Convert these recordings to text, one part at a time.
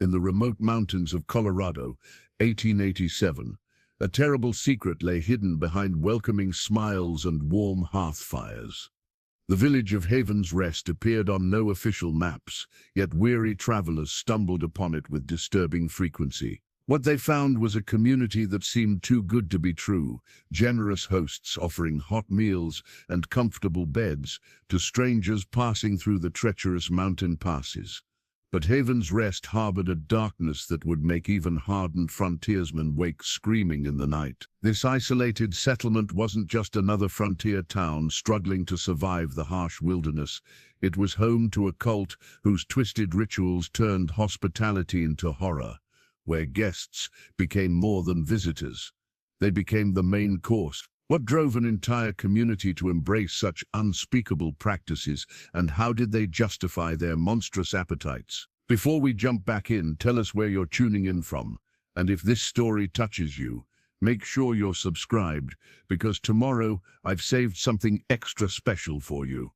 In the remote mountains of Colorado, 1887, a terrible secret lay hidden behind welcoming smiles and warm hearth fires. The village of Haven's Rest appeared on no official maps, yet weary travelers stumbled upon it with disturbing frequency. What they found was a community that seemed too good to be true, generous hosts offering hot meals and comfortable beds to strangers passing through the treacherous mountain passes. But Haven's Rest harbored a darkness that would make even hardened frontiersmen wake screaming in the night. This isolated settlement wasn't just another frontier town struggling to survive the harsh wilderness. It was home to a cult whose twisted rituals turned hospitality into horror, where guests became more than visitors. They became the main course. What drove an entire community to embrace such unspeakable practices, and how did they justify their monstrous appetites? Before we jump back in, tell us where you're tuning in from, and if this story touches you, make sure you're subscribed, because tomorrow I've saved something extra special for you.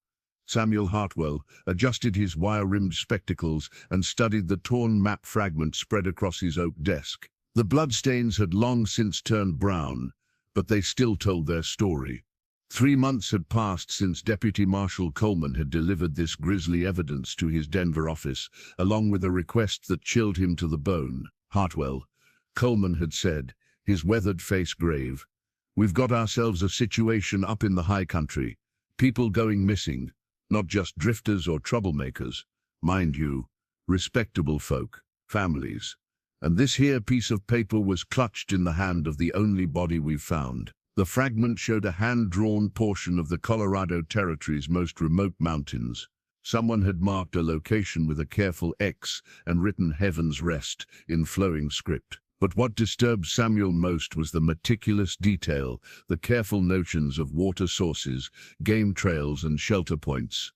Samuel Hartwell adjusted his wire-rimmed spectacles and studied the torn map fragment spread across his oak desk. The bloodstains had long since turned brown, but they still told their story. 3 months had passed since Deputy Marshal Coleman had delivered this grisly evidence to his Denver office, along with a request that chilled him to the bone. "Hartwell," Coleman had said, his weathered face grave, "we've got ourselves a situation up in the high country. People going missing, not just drifters or troublemakers. Mind you, respectable folk, families. And this here piece of paper was clutched in the hand of the only body we've found." The fragment showed a hand-drawn portion of the Colorado Territory's most remote mountains. Someone had marked a location with a careful X and written "Heaven's Rest" in flowing script. But what disturbed Samuel most was the meticulous detail, the careful notions of water sources, game trails, and shelter points.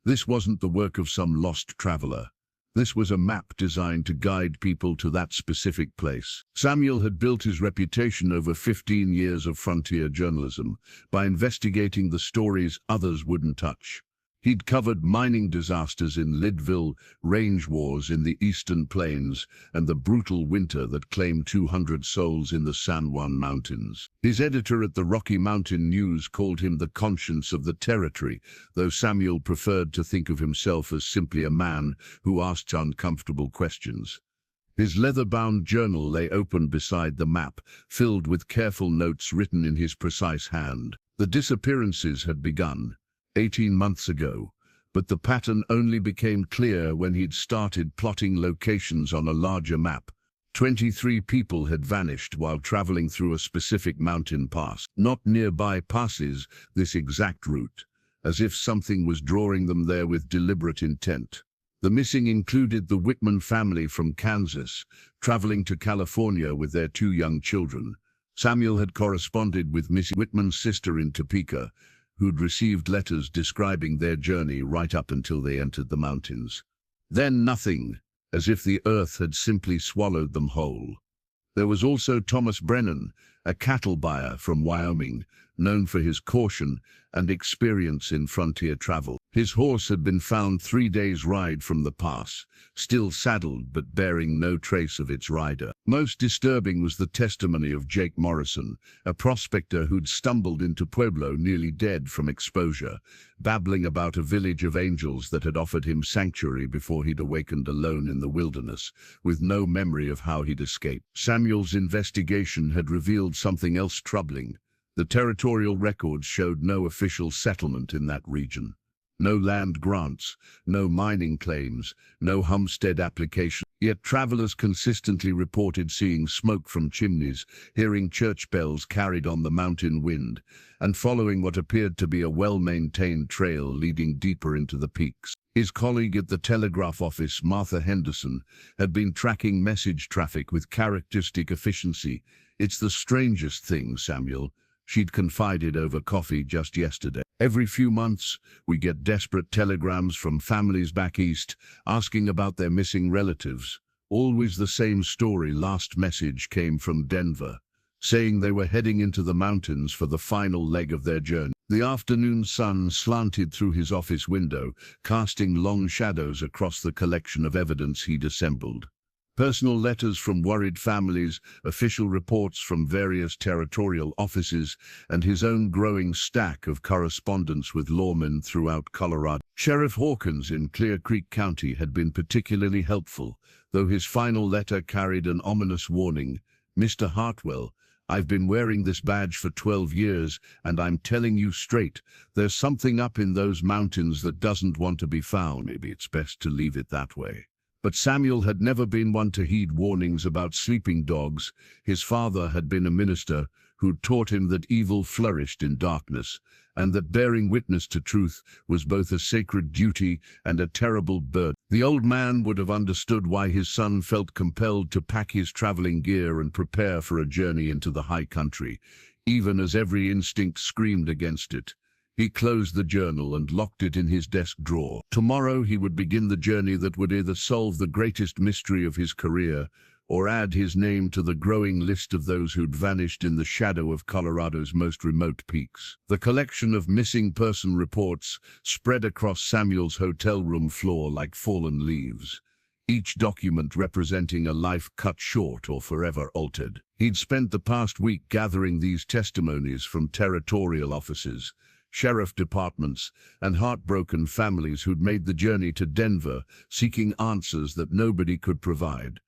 This wasn't the work of some lost traveler. This was a map designed to guide people to that specific place. Samuel had built his reputation over 15 years of frontier journalism by investigating the stories others wouldn't touch. He'd covered mining disasters in Leadville, range wars in the eastern plains, and the brutal winter that claimed 200 souls in the San Juan Mountains. His editor at the Rocky Mountain News called him the conscience of the territory, though Samuel preferred to think of himself as simply a man who asked uncomfortable questions. His leather-bound journal lay open beside the map, filled with careful notes written in his precise hand. The disappearances had begun 18 months ago, but the pattern only became clear when he'd started plotting locations on a larger map. 23 people had vanished while traveling through a specific mountain pass, not nearby passes, this exact route, as if something was drawing them there with deliberate intent. The missing included the Whitman family from Kansas, traveling to California with their 2 young children. Samuel had corresponded with Miss Whitman's sister in Topeka, who'd received letters describing their journey right up until they entered the mountains. Then nothing, as if the earth had simply swallowed them whole. There was also Thomas Brennan, a cattle buyer from Wyoming, known for his caution and experience in frontier travel. His horse had been found 3 days' ride from the pass, still saddled but bearing no trace of its rider. Most disturbing was the testimony of Jake Morrison, a prospector who'd stumbled into Pueblo nearly dead from exposure, babbling about a village of angels that had offered him sanctuary before he'd awakened alone in the wilderness, with no memory of how he'd escaped. Samuel's investigation had revealed something else troubling. The territorial records showed no official settlement in that region. No land grants, no mining claims, no homestead application. Yet travelers consistently reported seeing smoke from chimneys, hearing church bells carried on the mountain wind, and following what appeared to be a well-maintained trail leading deeper into the peaks. His colleague at the telegraph office, Martha Henderson, had been tracking message traffic with characteristic efficiency. "It's the strangest thing, Samuel," she'd confided over coffee just yesterday. "Every few months, we get desperate telegrams from families back east asking about their missing relatives. Always the same story. Last message came from Denver, saying they were heading into the mountains for the final leg of their journey." The afternoon sun slanted through his office window, casting long shadows across the collection of evidence he'd assembled. Personal letters from worried families, official reports from various territorial offices, and his own growing stack of correspondence with lawmen throughout Colorado. Sheriff Hawkins in Clear Creek County had been particularly helpful, though his final letter carried an ominous warning. "Mr. Hartwell, I've been wearing this badge for 12 years, and I'm telling you straight, there's something up in those mountains that doesn't want to be found. Maybe it's best to leave it that way." But Samuel had never been one to heed warnings about sleeping dogs. His father had been a minister who'd taught him that evil flourished in darkness, and that bearing witness to truth was both a sacred duty and a terrible burden. The old man would have understood why his son felt compelled to pack his traveling gear and prepare for a journey into the high country, even as every instinct screamed against it. He closed the journal and locked it in his desk drawer. Tomorrow he would begin the journey that would either solve the greatest mystery of his career or add his name to the growing list of those who'd vanished in the shadow of Colorado's most remote peaks. The collection of missing person reports spread across Samuel's hotel room floor like fallen leaves, each document representing a life cut short or forever altered. He'd spent the past week gathering these testimonies from territorial offices, sheriff departments, and heartbroken families who'd made the journey to Denver, seeking answers that nobody could provide.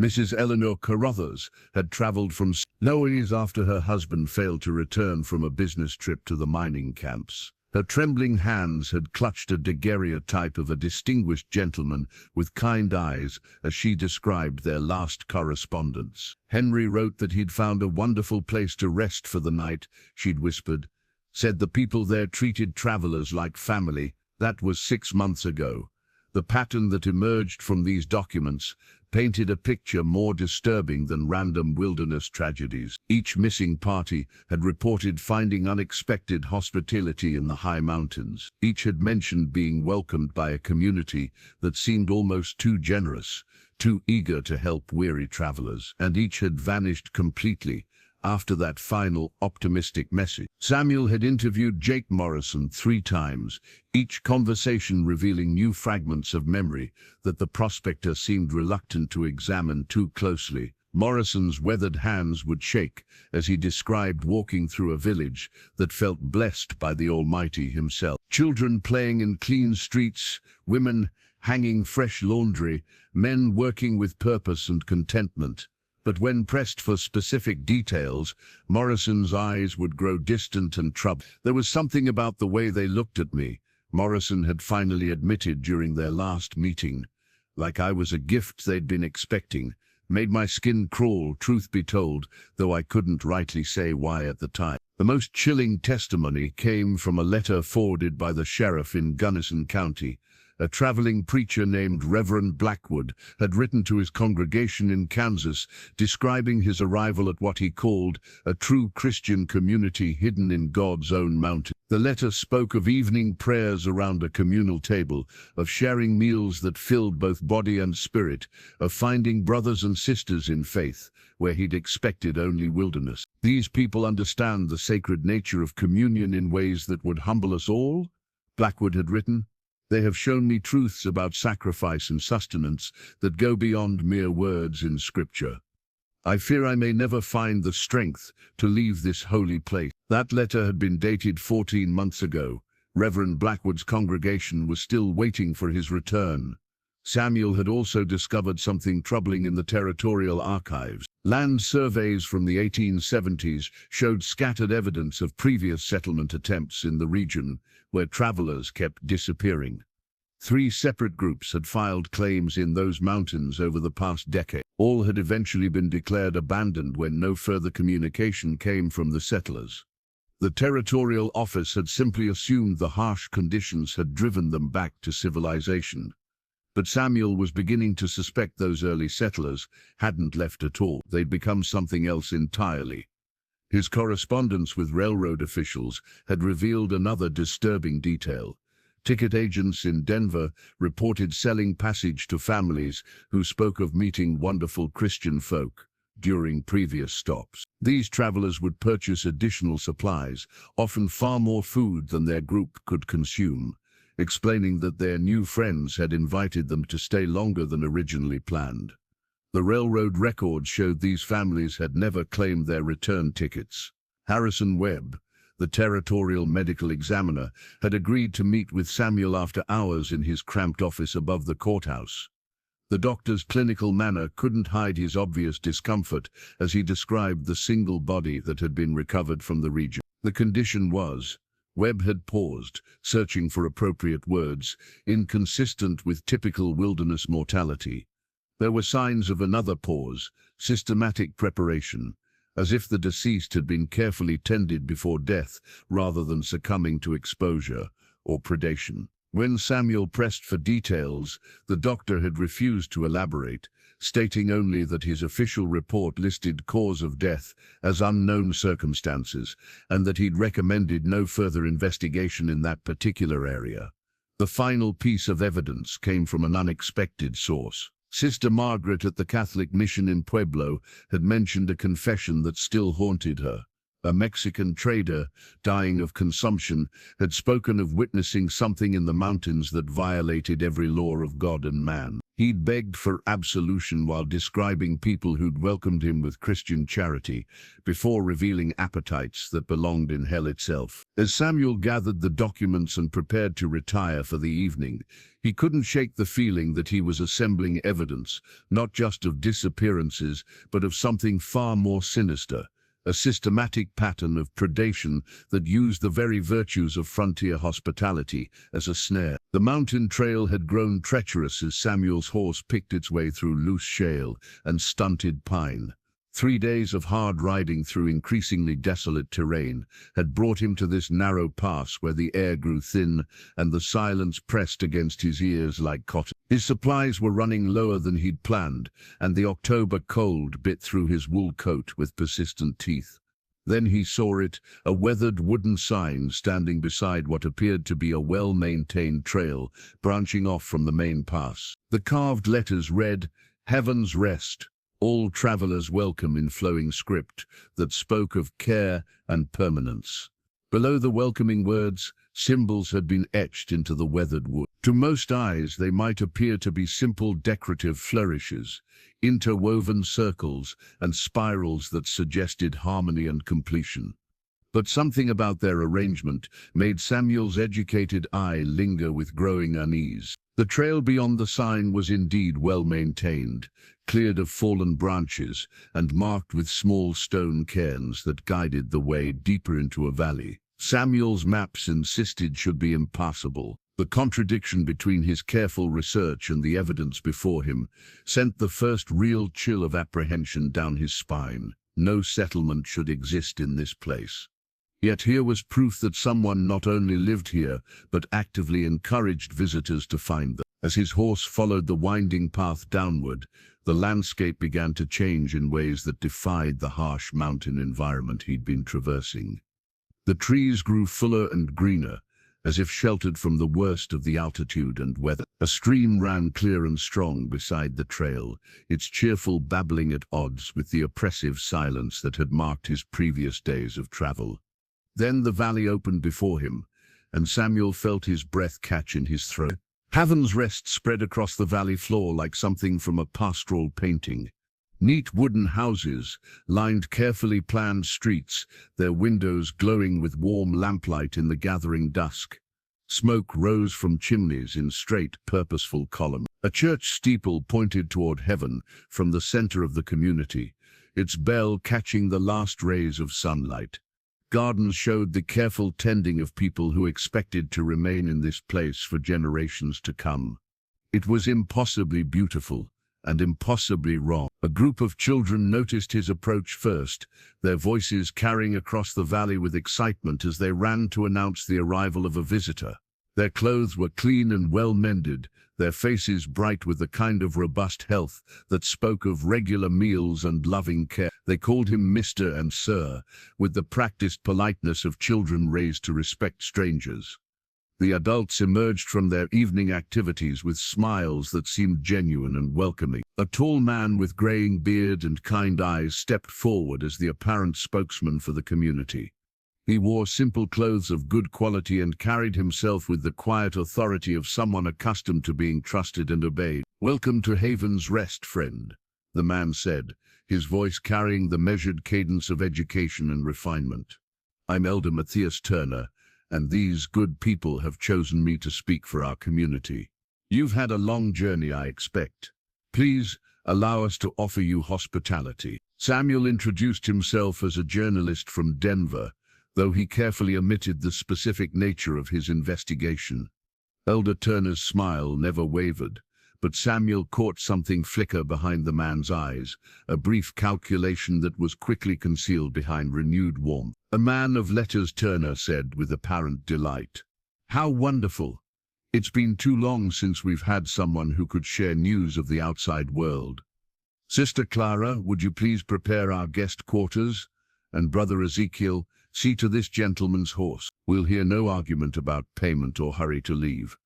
Mrs. Eleanor Carruthers had traveled from Louise after her husband failed to return from a business trip to the mining camps. Her trembling hands had clutched a daguerreotype of a distinguished gentleman with kind eyes as she described their last correspondence. "Henry wrote that he'd found a wonderful place to rest for the night," she'd whispered. "Said the people there treated travelers like family. That was 6 months ago." The pattern that emerged from these documents painted a picture more disturbing than random wilderness tragedies. Each missing party had reported finding unexpected hospitality in the high mountains. Each had mentioned being welcomed by a community that seemed almost too generous, too eager to help weary travelers. And each had vanished completely after that final optimistic message. Samuel had interviewed Jake Morrison 3 times, each conversation revealing new fragments of memory that the prospector seemed reluctant to examine too closely. Morrison's weathered hands would shake as he described walking through a village that felt blessed by the Almighty himself. Children playing in clean streets, women hanging fresh laundry, men working with purpose and contentment. But when pressed for specific details, Morrison's eyes would grow distant and troubled. "There was something about the way they looked at me," Morrison had finally admitted during their last meeting. "Like I was a gift they'd been expecting. Made my skin crawl, truth be told, though I couldn't rightly say why at the time." The most chilling testimony came from a letter forwarded by the sheriff in Gunnison County. A traveling preacher named Reverend Blackwood had written to his congregation in Kansas, describing his arrival at what he called a true Christian community hidden in God's own mountain. The letter spoke of evening prayers around a communal table, of sharing meals that filled both body and spirit, of finding brothers and sisters in faith, where he'd expected only wilderness. "These people understand the sacred nature of communion in ways that would humble us all," Blackwood had written. "They have shown me truths about sacrifice and sustenance that go beyond mere words in Scripture. I fear I may never find the strength to leave this holy place." That letter had been dated 14 months ago. Reverend Blackwood's congregation was still waiting for his return. Samuel had also discovered something troubling in the territorial archives. Land surveys from the 1870s showed scattered evidence of previous settlement attempts in the region, where travelers kept disappearing. 3 separate groups had filed claims in those mountains over the past decade. All had eventually been declared abandoned when no further communication came from the settlers. The territorial office had simply assumed the harsh conditions had driven them back to civilization. But Samuel was beginning to suspect those early settlers hadn't left at all. They'd become something else entirely. His correspondence with railroad officials had revealed another disturbing detail. Ticket agents in Denver reported selling passage to families who spoke of meeting wonderful Christian folk during previous stops. These travelers would purchase additional supplies, often far more food than their group could consume, explaining that their new friends had invited them to stay longer than originally planned. The railroad records showed these families had never claimed their return tickets. Harrison Webb, the territorial medical examiner, had agreed to meet with Samuel after hours in his cramped office above the courthouse. The doctor's clinical manner couldn't hide his obvious discomfort as he described the single body that had been recovered from the region. The condition was, Webb had paused, searching for appropriate words, inconsistent with typical wilderness mortality. There were signs of another pause, systematic preparation, as if the deceased had been carefully tended before death rather than succumbing to exposure or predation. When Samuel pressed for details, the doctor had refused to elaborate, stating only that his official report listed cause of death as unknown circumstances and that he'd recommended no further investigation in that particular area. The final piece of evidence came from an unexpected source. Sister Margaret at the Catholic mission in Pueblo had mentioned a confession that still haunted her. A Mexican trader, dying of consumption, had spoken of witnessing something in the mountains that violated every law of God and man. He'd begged for absolution while describing people who'd welcomed him with Christian charity, before revealing appetites that belonged in hell itself. As Samuel gathered the documents and prepared to retire for the evening, he couldn't shake the feeling that he was assembling evidence, not just of disappearances, but of something far more sinister. A systematic pattern of predation that used the very virtues of frontier hospitality as a snare. The mountain trail had grown treacherous as Samuel's horse picked its way through loose shale and stunted pine. 3 days of hard riding through increasingly desolate terrain had brought him to this narrow pass where the air grew thin and the silence pressed against his ears like cotton. His supplies were running lower than he'd planned, and the October cold bit through his wool coat with persistent teeth. Then he saw it, a weathered wooden sign standing beside what appeared to be a well-maintained trail branching off from the main pass. The carved letters read, "Heaven's Rest, all travelers welcome," in flowing script that spoke of care and permanence. Below the welcoming words, symbols had been etched into the weathered wood. To most eyes, they might appear to be simple decorative flourishes, interwoven circles and spirals that suggested harmony and completion. But something about their arrangement made Samuel's educated eye linger with growing unease. The trail beyond the sign was indeed well maintained, cleared of fallen branches and marked with small stone cairns that guided the way deeper into a valley. Samuel's maps insisted should be impassable. The contradiction between his careful research and the evidence before him sent the first real chill of apprehension down his spine. No settlement should exist in this place. Yet here was proof that someone not only lived here, but actively encouraged visitors to find them. As his horse followed the winding path downward, the landscape began to change in ways that defied the harsh mountain environment he'd been traversing. The trees grew fuller and greener, as if sheltered from the worst of the altitude and weather. A stream ran clear and strong beside the trail, its cheerful babbling at odds with the oppressive silence that had marked his previous days of travel. Then the valley opened before him, and Samuel felt his breath catch in his throat. Heaven's Rest spread across the valley floor like something from a pastoral painting. Neat wooden houses lined carefully planned streets, their windows glowing with warm lamplight in the gathering dusk. Smoke rose from chimneys in straight, purposeful columns. A church steeple pointed toward heaven from the center of the community, its bell catching the last rays of sunlight. Gardens showed the careful tending of people who expected to remain in this place for generations to come. It was impossibly beautiful and impossibly wrong. A group of children noticed his approach first, their voices carrying across the valley with excitement as they ran to announce the arrival of a visitor. Their clothes were clean and well-mended, their faces bright with the kind of robust health that spoke of regular meals and loving care. They called him Mr. and Sir, with the practiced politeness of children raised to respect strangers. The adults emerged from their evening activities with smiles that seemed genuine and welcoming. A tall man with graying beard and kind eyes stepped forward as the apparent spokesman for the community. He wore simple clothes of good quality and carried himself with the quiet authority of someone accustomed to being trusted and obeyed. "Welcome to Haven's Rest, friend," the man said, his voice carrying the measured cadence of education and refinement. "I'm Elder Matthias Turner, and these good people have chosen me to speak for our community. You've had a long journey, I expect. Please allow us to offer you hospitality." Samuel introduced himself as a journalist from Denver, though he carefully omitted the specific nature of his investigation. Elder Turner's smile never wavered, but Samuel caught something flicker behind the man's eyes, a brief calculation that was quickly concealed behind renewed warmth. "A man of letters," Turner said with apparent delight. "How wonderful! It's been too long since we've had someone who could share news of the outside world. Sister Clara, would you please prepare our guest quarters? And Brother Ezekiel, see to this gentleman's horse. We'll hear no argument about payment or hurry to leave.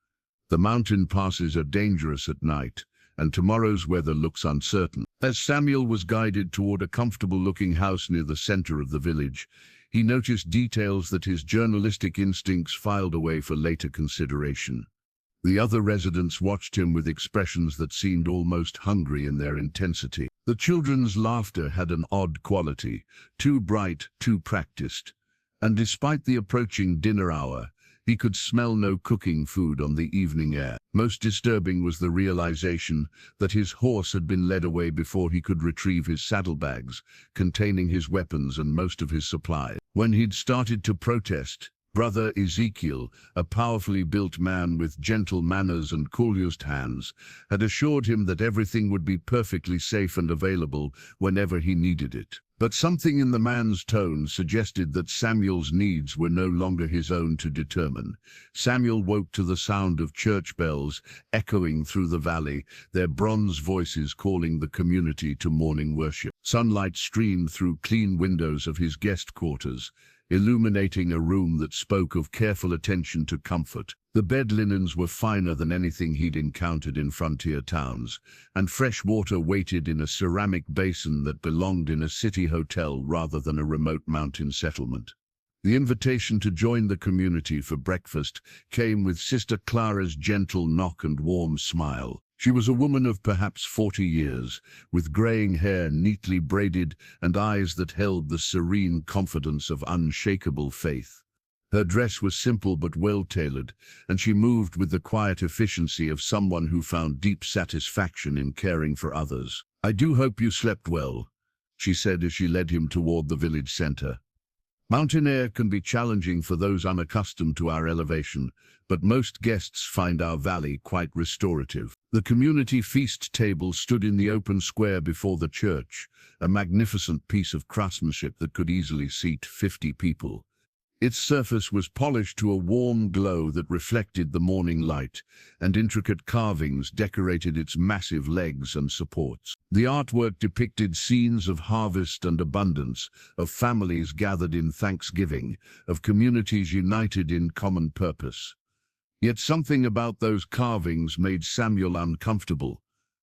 The mountain passes are dangerous at night, and tomorrow's weather looks uncertain." As Samuel was guided toward a comfortable-looking house near the center of the village, he noticed details that his journalistic instincts filed away for later consideration. The other residents watched him with expressions that seemed almost hungry in their intensity. The children's laughter had an odd quality, too bright, too practiced, and despite the approaching dinner hour, he could smell no cooking food on the evening air. Most disturbing was the realization that his horse had been led away before he could retrieve his saddlebags, containing his weapons and most of his supplies. When he'd started to protest, Brother Ezekiel, a powerfully built man with gentle manners and cool-used hands, had assured him that everything would be perfectly safe and available whenever he needed it. But something in the man's tone suggested that Samuel's needs were no longer his own to determine. Samuel woke to the sound of church bells echoing through the valley, their bronze voices calling the community to morning worship. Sunlight streamed through clean windows of his guest quarters, illuminating a room that spoke of careful attention to comfort. The bed linens were finer than anything he'd encountered in frontier towns, and fresh water waited in a ceramic basin that belonged in a city hotel rather than a remote mountain settlement. The invitation to join the community for breakfast came with Sister Clara's gentle knock and warm smile. She was a woman of perhaps 40 years, with graying hair neatly braided and eyes that held the serene confidence of unshakable faith. Her dress was simple but well-tailored, and she moved with the quiet efficiency of someone who found deep satisfaction in caring for others. "I do hope you slept well," she said as she led him toward the village center. "Mountain air can be challenging for those unaccustomed to our elevation, but most guests find our valley quite restorative." The community feast table stood in the open square before the church, a magnificent piece of craftsmanship that could easily seat 50 people. Its surface was polished to a warm glow that reflected the morning light, and intricate carvings decorated its massive legs and supports. The artwork depicted scenes of harvest and abundance, of families gathered in thanksgiving, of communities united in common purpose. Yet something about those carvings made Samuel uncomfortable.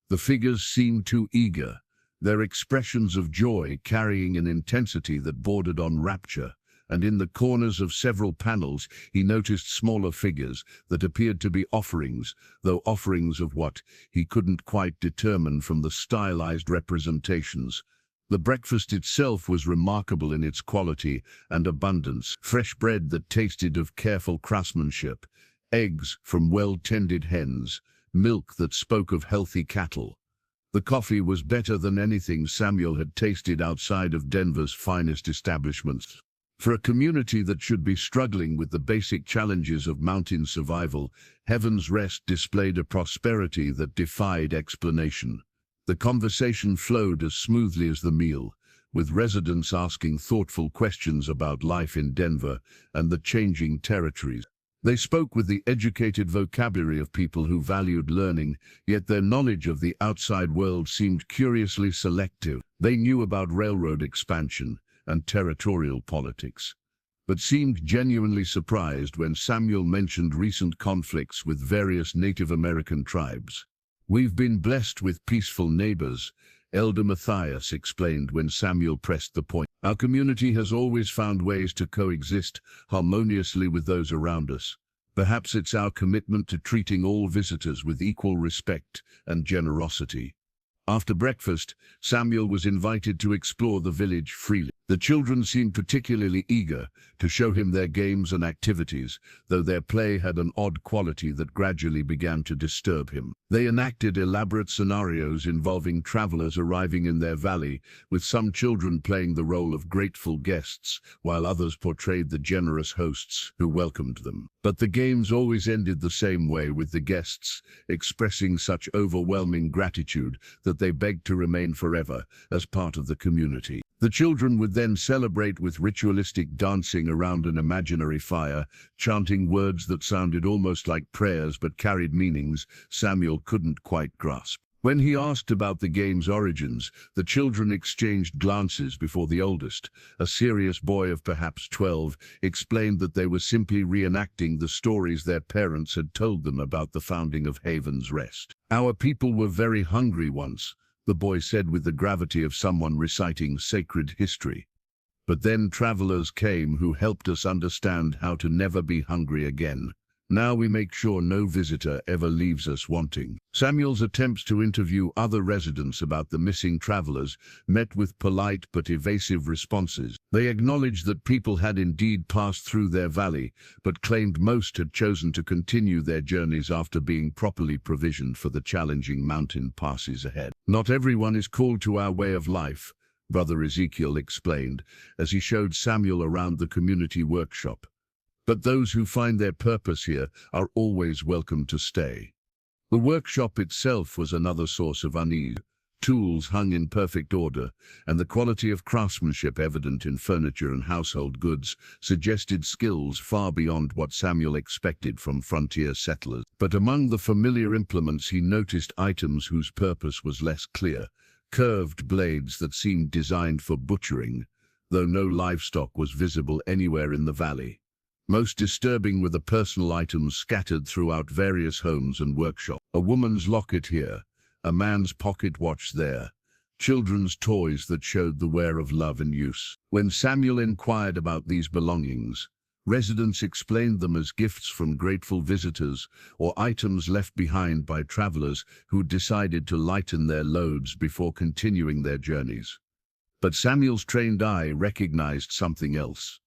The figures seemed too eager, their expressions of joy carrying an intensity that bordered on rapture. And in the corners of several panels he noticed smaller figures that appeared to be offerings, though offerings of what he couldn't quite determine from the stylized representations. The breakfast itself was remarkable in its quality and abundance. Fresh bread that tasted of careful craftsmanship, eggs from well-tended hens, milk that spoke of healthy cattle. The coffee was better than anything Samuel had tasted outside of Denver's finest establishments. For a community that should be struggling with the basic challenges of mountain survival, Heaven's Rest displayed a prosperity that defied explanation. The conversation flowed as smoothly as the meal, with residents asking thoughtful questions about life in Denver and the changing territories. They spoke with the educated vocabulary of people who valued learning, yet their knowledge of the outside world seemed curiously selective. They knew about railroad expansion and territorial politics, but seemed genuinely surprised when Samuel mentioned recent conflicts with various Native American tribes. "We've been blessed with peaceful neighbors," Elder Matthias explained when Samuel pressed the point. "Our community has always found ways to coexist harmoniously with those around us. Perhaps it's our commitment to treating all visitors with equal respect and generosity." After breakfast, Samuel was invited to explore the village freely. The children seemed particularly eager to show him their games and activities, though their play had an odd quality that gradually began to disturb him. They enacted elaborate scenarios involving travelers arriving in their valley, with some children playing the role of grateful guests, while others portrayed the generous hosts who welcomed them. But the games always ended the same way, with the guests expressing such overwhelming gratitude that they begged to remain forever as part of the community. The children would then celebrate with ritualistic dancing around an imaginary fire, chanting words that sounded almost like prayers but carried meanings Samuel couldn't quite grasp. When he asked about the game's origins, the children exchanged glances before the oldest, a serious boy of perhaps 12, explained that they were simply reenacting the stories their parents had told them about the founding of Haven's Rest. "Our people were very hungry once," the boy said with the gravity of someone reciting sacred history. "But then travelers came who helped us understand how to never be hungry again. Now we make sure no visitor ever leaves us wanting." Samuel's attempts to interview other residents about the missing travelers met with polite but evasive responses. They acknowledged that people had indeed passed through their valley, but claimed most had chosen to continue their journeys after being properly provisioned for the challenging mountain passes ahead. "Not everyone is called to our way of life," Brother Ezekiel explained, as he showed Samuel around the community workshop. "But those who find their purpose here are always welcome to stay." The workshop itself was another source of unease. Tools hung in perfect order, and the quality of craftsmanship evident in furniture and household goods suggested skills far beyond what Samuel expected from frontier settlers. But among the familiar implements he noticed items whose purpose was less clear, curved blades that seemed designed for butchering, though no livestock was visible anywhere in the valley. Most disturbing were the personal items scattered throughout various homes and workshops. A woman's locket here, a man's pocket watch there, children's toys that showed the wear of love and use. When Samuel inquired about these belongings, residents explained them as gifts from grateful visitors or items left behind by travelers who decided to lighten their loads before continuing their journeys. But Samuel's trained eye recognized something else.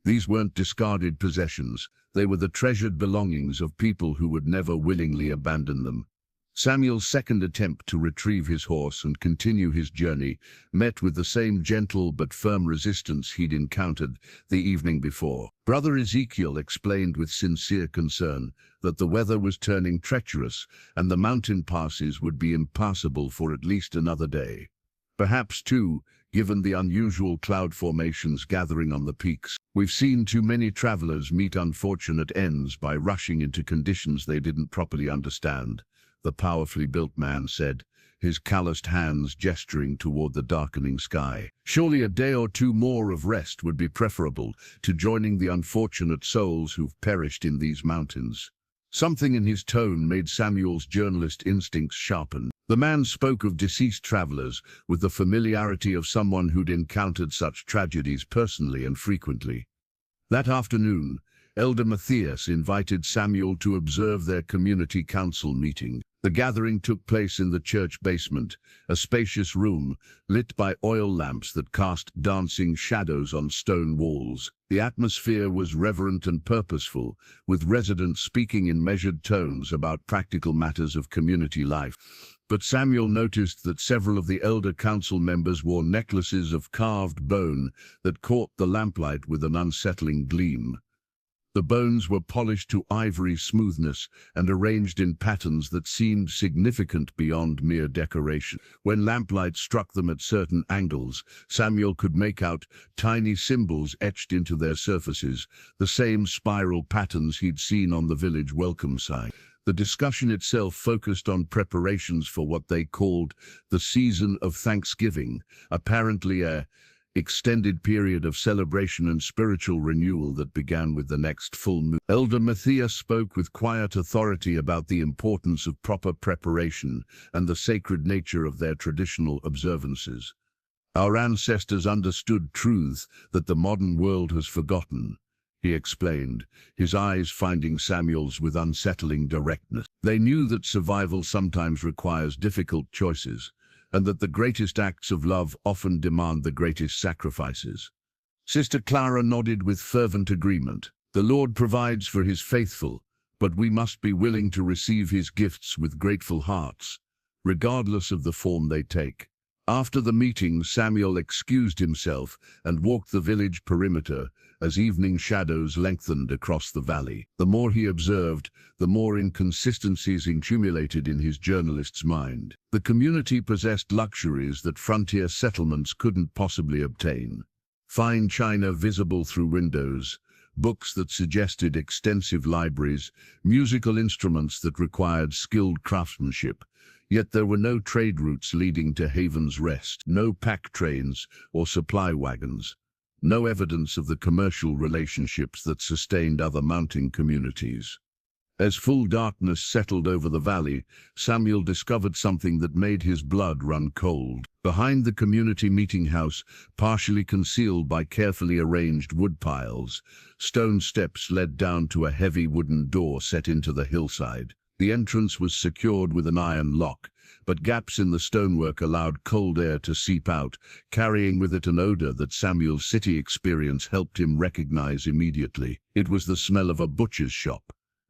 These weren't discarded possessions, they were the treasured belongings of people who would never willingly abandon them. Samuel's second attempt to retrieve his horse and continue his journey met with the same gentle but firm resistance he'd encountered the evening before. Brother Ezekiel explained with sincere concern that the weather was turning treacherous and the mountain passes would be impassable for at least another day. Perhaps, too, given the unusual cloud formations gathering on the peaks. "We've seen too many travelers meet unfortunate ends by rushing into conditions they didn't properly understand," the powerfully built man said, his calloused hands gesturing toward the darkening sky. "Surely a day or two more of rest would be preferable to joining the unfortunate souls who've perished in these mountains." Something in his tone made Samuel's journalist instincts sharpen. The man spoke of deceased travelers with the familiarity of someone who'd encountered such tragedies personally and frequently. That afternoon, Elder Matthias invited Samuel to observe their community council meeting. The gathering took place in the church basement, a spacious room lit by oil lamps that cast dancing shadows on stone walls. The atmosphere was reverent and purposeful, with residents speaking in measured tones about practical matters of community life. But Samuel noticed that several of the elder council members wore necklaces of carved bone that caught the lamplight with an unsettling gleam. The bones were polished to ivory smoothness and arranged in patterns that seemed significant beyond mere decoration. When lamplight struck them at certain angles, Samuel could make out tiny symbols etched into their surfaces, the same spiral patterns he'd seen on the village welcome sign. The discussion itself focused on preparations for what they called the season of Thanksgiving, apparently a extended period of celebration and spiritual renewal that began with the next full moon. Elder Matthias spoke with quiet authority about the importance of proper preparation and the sacred nature of their traditional observances. "Our ancestors understood truths that the modern world has forgotten," he explained, his eyes finding Samuel's with unsettling directness. "They knew that survival sometimes requires difficult choices, and that the greatest acts of love often demand the greatest sacrifices. Sister Clara nodded with fervent agreement. The Lord provides for his faithful, but we must be willing to receive his gifts with grateful hearts, regardless of the form they take. After the meeting, Samuel excused himself and walked the village perimeter as evening shadows lengthened across the valley. The more he observed, the more inconsistencies accumulated in his journalist's mind. The community possessed luxuries that frontier settlements couldn't possibly obtain. Fine china visible through windows, books that suggested extensive libraries, musical instruments that required skilled craftsmanship. Yet there were no trade routes leading to Haven's Rest, no pack trains or supply wagons, no evidence of the commercial relationships that sustained other mountain communities. As full darkness settled over the valley, Samuel discovered something that made his blood run cold. Behind the community meeting house, partially concealed by carefully arranged wood piles, stone steps led down to a heavy wooden door set into the hillside. The entrance was secured with an iron lock, but gaps in the stonework allowed cold air to seep out, carrying with it an odor that Samuel's city experience helped him recognize immediately. It was the smell of a butcher's shop,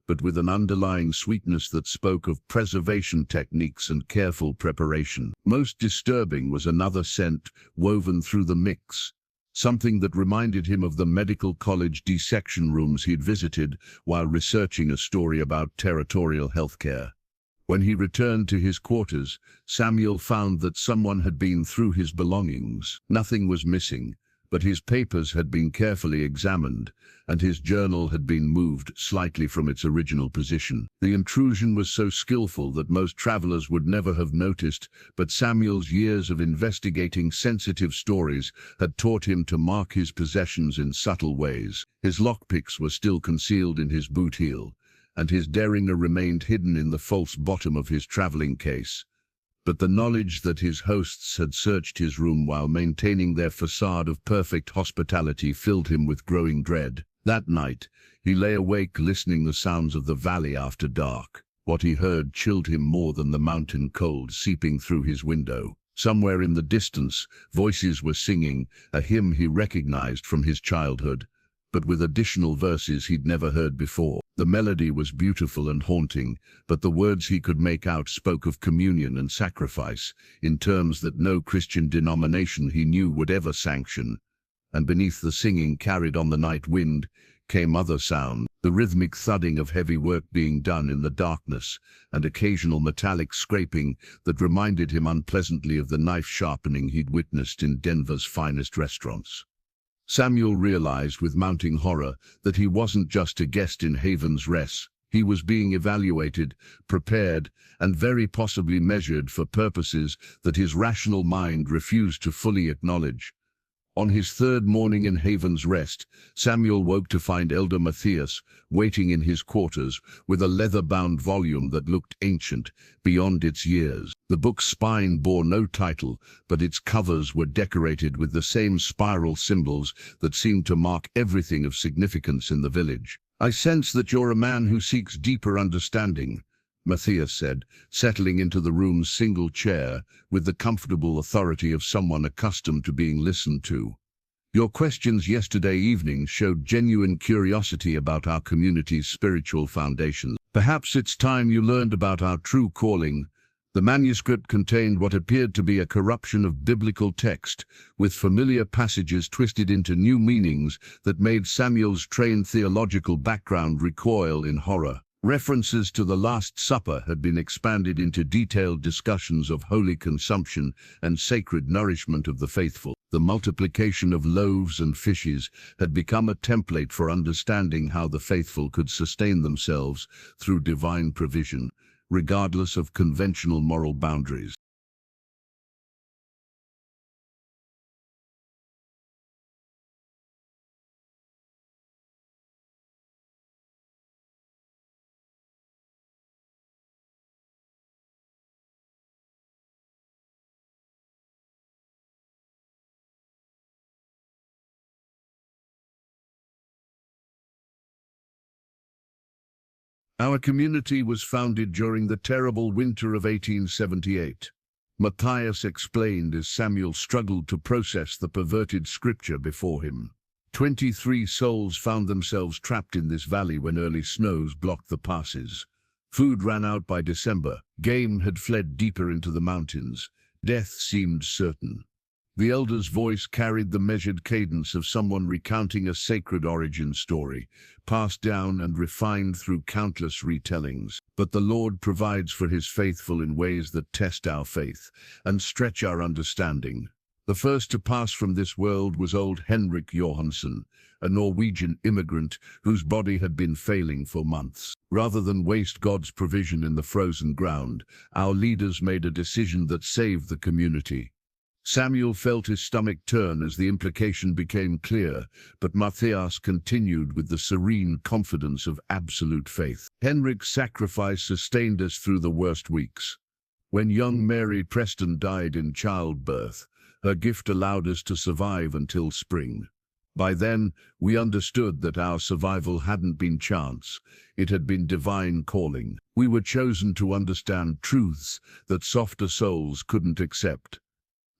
but with an underlying sweetness that spoke of preservation techniques and careful preparation. Most disturbing was another scent woven through the mix, something that reminded him of the medical college dissection rooms he'd visited while researching a story about territorial healthcare. When he returned to his quarters, Samuel found that someone had been through his belongings. Nothing was missing, but his papers had been carefully examined, and his journal had been moved slightly from its original position. The intrusion was so skillful that most travelers would never have noticed, but Samuel's years of investigating sensitive stories had taught him to mark his possessions in subtle ways. His lockpicks were still concealed in his boot heel, and his derringer remained hidden in the false bottom of his traveling case. But the knowledge that his hosts had searched his room while maintaining their facade of perfect hospitality filled him with growing dread. That night, he lay awake listening the sounds of the valley after dark. What he heard chilled him more than the mountain cold seeping through his window. Somewhere in the distance, voices were singing, a hymn he recognized from his childhood, but with additional verses he'd never heard before. The melody was beautiful and haunting, but the words he could make out spoke of communion and sacrifice, in terms that no Christian denomination he knew would ever sanction. And beneath the singing carried on the night wind came other sounds, the rhythmic thudding of heavy work being done in the darkness, and occasional metallic scraping that reminded him unpleasantly of the knife sharpening he'd witnessed in Denver's finest restaurants. Samuel realized with mounting horror that he wasn't just a guest in Haven's Rest. He was being evaluated, prepared, and very possibly measured for purposes that his rational mind refused to fully acknowledge. On his third morning in Haven's Rest, Samuel woke to find Elder Matthias waiting in his quarters with a leather-bound volume that looked ancient, beyond its years. The book's spine bore no title, but its covers were decorated with the same spiral symbols that seemed to mark everything of significance in the village. "I sense that you're a man who seeks deeper understanding," Matthias said, settling into the room's single chair with the comfortable authority of someone accustomed to being listened to. "Your questions yesterday evening showed genuine curiosity about our community's spiritual foundations. Perhaps it's time you learned about our true calling." The manuscript contained what appeared to be a corruption of biblical text, with familiar passages twisted into new meanings that made Samuel's trained theological background recoil in horror. References to the Last Supper had been expanded into detailed discussions of holy consumption and sacred nourishment of the faithful. The multiplication of loaves and fishes had become a template for understanding how the faithful could sustain themselves through divine provision, regardless of conventional moral boundaries. Our community was founded during the terrible winter of 1878. Matthias explained as Samuel struggled to process the perverted scripture before him. 23 souls found themselves trapped in this valley when early snows blocked the passes. Food ran out by December. Game had fled deeper into the mountains. Death seemed certain. The elder's voice carried the measured cadence of someone recounting a sacred origin story, passed down and refined through countless retellings. But the Lord provides for his faithful in ways that test our faith and stretch our understanding. The first to pass from this world was old Henrik Johansson, a Norwegian immigrant whose body had been failing for months. Rather than waste God's provision in the frozen ground, our leaders made a decision that saved the community. Samuel felt his stomach turn as the implication became clear, but Matthias continued with the serene confidence of absolute faith. Henrik's sacrifice sustained us through the worst weeks. When young Mary Preston died in childbirth, her gift allowed us to survive until spring. By then, we understood that our survival hadn't been chance, it had been divine calling. We were chosen to understand truths that softer souls couldn't accept.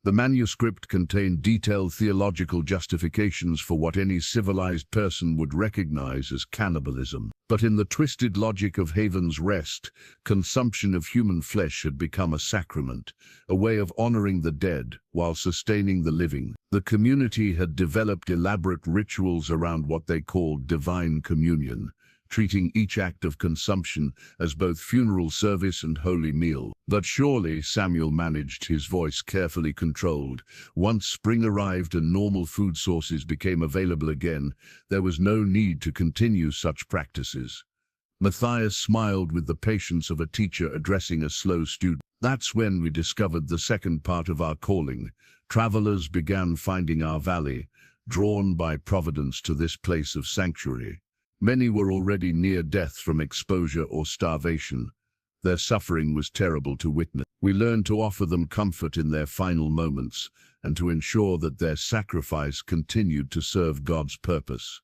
The manuscript contained detailed theological justifications for what any civilized person would recognize as cannibalism. But in the twisted logic of Haven's Rest, consumption of human flesh had become a sacrament, a way of honoring the dead while sustaining the living. The community had developed elaborate rituals around what they called divine communion, treating each act of consumption as both funeral service and holy meal. But surely, Samuel managed, his voice carefully controlled. Once spring arrived and normal food sources became available again, there was no need to continue such practices. Matthias smiled with the patience of a teacher addressing a slow student. That's when we discovered the second part of our calling. Travelers began finding our valley, drawn by providence to this place of sanctuary. Many were already near death from exposure or starvation. Their suffering was terrible to witness. We learned to offer them comfort in their final moments and to ensure that their sacrifice continued to serve God's purpose.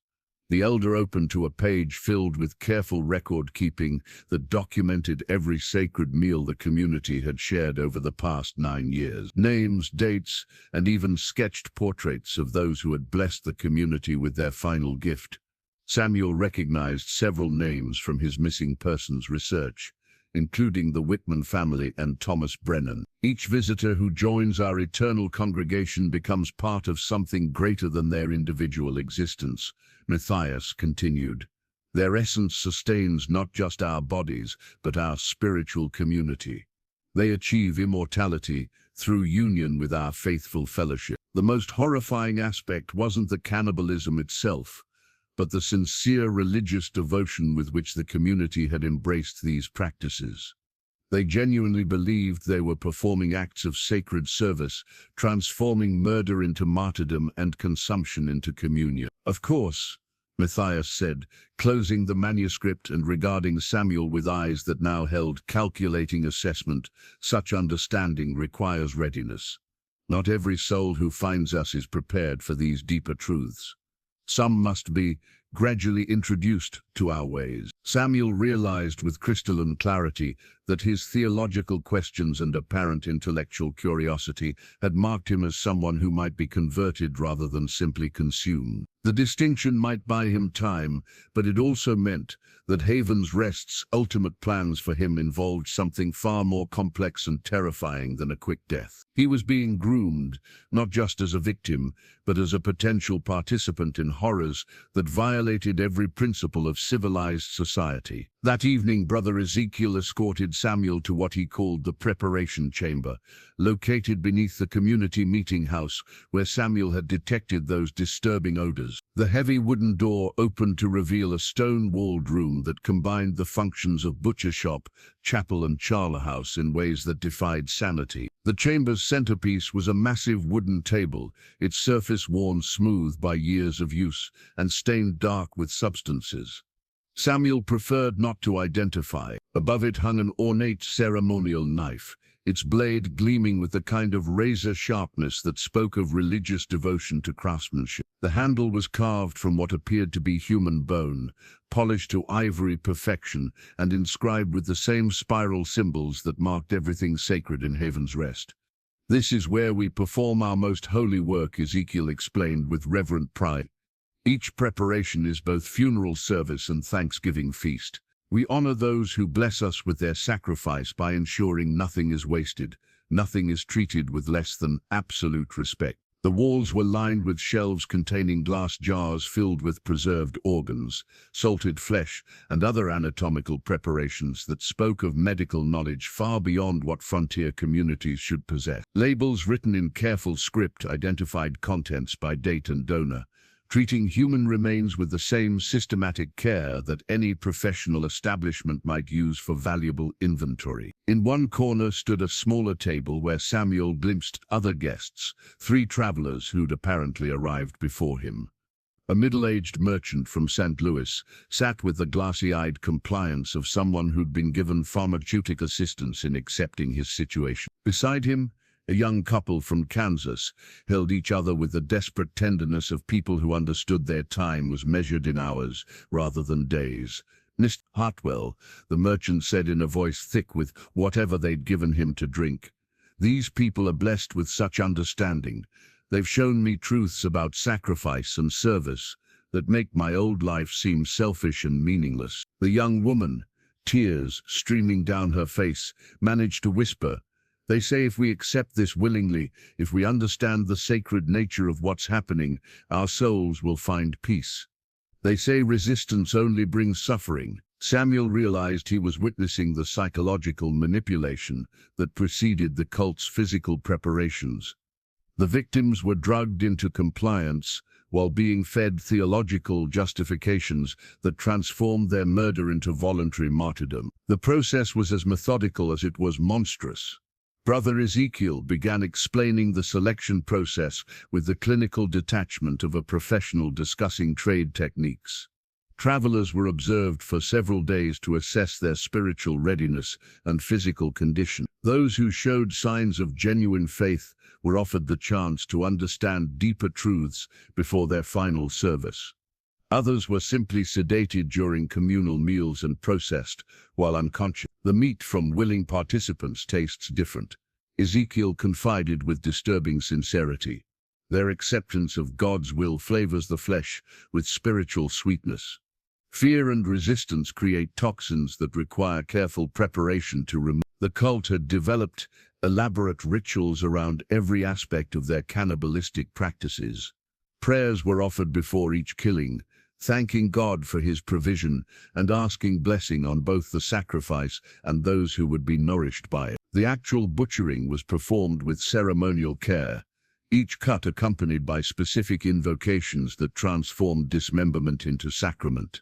The elder opened to a page filled with careful record-keeping that documented every sacred meal the community had shared over the past 9 years. Names, dates, and even sketched portraits of those who had blessed the community with their final gift. Samuel recognized several names from his missing persons research, including the Whitman family and Thomas Brennan. Each visitor who joins our eternal congregation becomes part of something greater than their individual existence, Matthias continued. Their essence sustains not just our bodies, but our spiritual community. They achieve immortality through union with our faithful fellowship. The most horrifying aspect wasn't the cannibalism itself, but the sincere religious devotion with which the community had embraced these practices. They genuinely believed they were performing acts of sacred service, transforming murder into martyrdom and consumption into communion. Of course, Matthias said, closing the manuscript and regarding Samuel with eyes that now held calculating assessment, such understanding requires readiness. Not every soul who finds us is prepared for these deeper truths. Some must be gradually introduced to our ways. Samuel realized with crystalline clarity that his theological questions and apparent intellectual curiosity had marked him as someone who might be converted rather than simply consumed. The distinction might buy him time, but it also meant that Haven's Rest's ultimate plans for him involved something far more complex and terrifying than a quick death. He was being groomed, not just as a victim, but as a potential participant in horrors that violated every principle of civilized society. That evening, Brother Ezekiel escorted Samuel to what he called the preparation chamber, located beneath the community meeting house where Samuel had detected those disturbing odors. The heavy wooden door opened to reveal a stone-walled room that combined the functions of butcher shop, chapel and charnel-house in ways that defied sanity. The chamber's centerpiece was a massive wooden table, its surface worn smooth by years of use and stained dark with substances. Samuel preferred not to identify. Above it hung an ornate ceremonial knife, its blade gleaming with the kind of razor sharpness that spoke of religious devotion to craftsmanship. The handle was carved from what appeared to be human bone, polished to ivory perfection and inscribed with the same spiral symbols that marked everything sacred in Haven's Rest. This is where we perform our most holy work, Ezekiel explained with reverent pride. Each preparation is both funeral service and thanksgiving feast. We honor those who bless us with their sacrifice by ensuring nothing is wasted, nothing is treated with less than absolute respect. The walls were lined with shelves containing glass jars filled with preserved organs, salted flesh, and other anatomical preparations that spoke of medical knowledge far beyond what frontier communities should possess. Labels written in careful script identified contents by date and donor, treating human remains with the same systematic care that any professional establishment might use for valuable inventory. In one corner stood a smaller table where Samuel glimpsed other guests, 3 travelers who'd apparently arrived before him. A middle-aged merchant from St. Louis sat with the glassy-eyed compliance of someone who'd been given pharmaceutic assistance in accepting his situation. Beside him, a young couple from Kansas held each other with the desperate tenderness of people who understood their time was measured in hours rather than days. Mr. Hartwell, the merchant said in a voice thick with whatever they'd given him to drink. These people are blessed with such understanding. They've shown me truths about sacrifice and service that make my old life seem selfish and meaningless. The young woman, tears streaming down her face, managed to whisper, "They say if we accept this willingly, if we understand the sacred nature of what's happening, our souls will find peace. They say resistance only brings suffering." Samuel realized he was witnessing the psychological manipulation that preceded the cult's physical preparations. The victims were drugged into compliance while being fed theological justifications that transformed their murder into voluntary martyrdom. The process was as methodical as it was monstrous. Brother Ezekiel began explaining the selection process with the clinical detachment of a professional discussing trade techniques. Travelers were observed for several days to assess their spiritual readiness and physical condition. Those who showed signs of genuine faith were offered the chance to understand deeper truths before their final service. Others were simply sedated during communal meals and processed while unconscious. The meat from willing participants tastes different, Ezekiel confided with disturbing sincerity. Their acceptance of God's will flavors the flesh with spiritual sweetness. Fear and resistance create toxins that require careful preparation to remove. The cult had developed elaborate rituals around every aspect of their cannibalistic practices. Prayers were offered before each killing, thanking God for his provision and asking blessing on both the sacrifice and those who would be nourished by it. The actual butchering was performed with ceremonial care, each cut accompanied by specific invocations that transformed dismemberment into sacrament.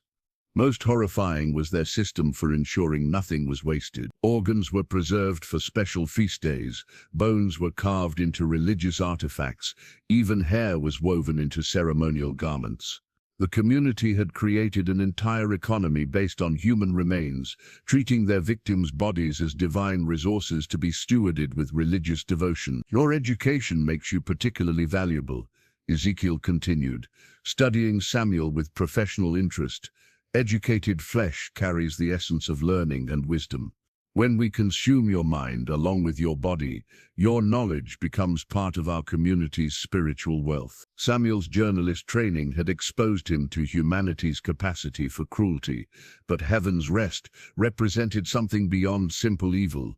Most horrifying was their system for ensuring nothing was wasted. Organs were preserved for special feast days, bones were carved into religious artifacts, even hair was woven into ceremonial garments. The community had created an entire economy based on human remains, treating their victims' bodies as divine resources to be stewarded with religious devotion. Your education makes you particularly valuable, Ezekiel continued, studying Samuel with professional interest. Educated flesh carries the essence of learning and wisdom. When we consume your mind along with your body, your knowledge becomes part of our community's spiritual wealth. Samuel's journalist training had exposed him to humanity's capacity for cruelty, but heaven's rest represented something beyond simple evil.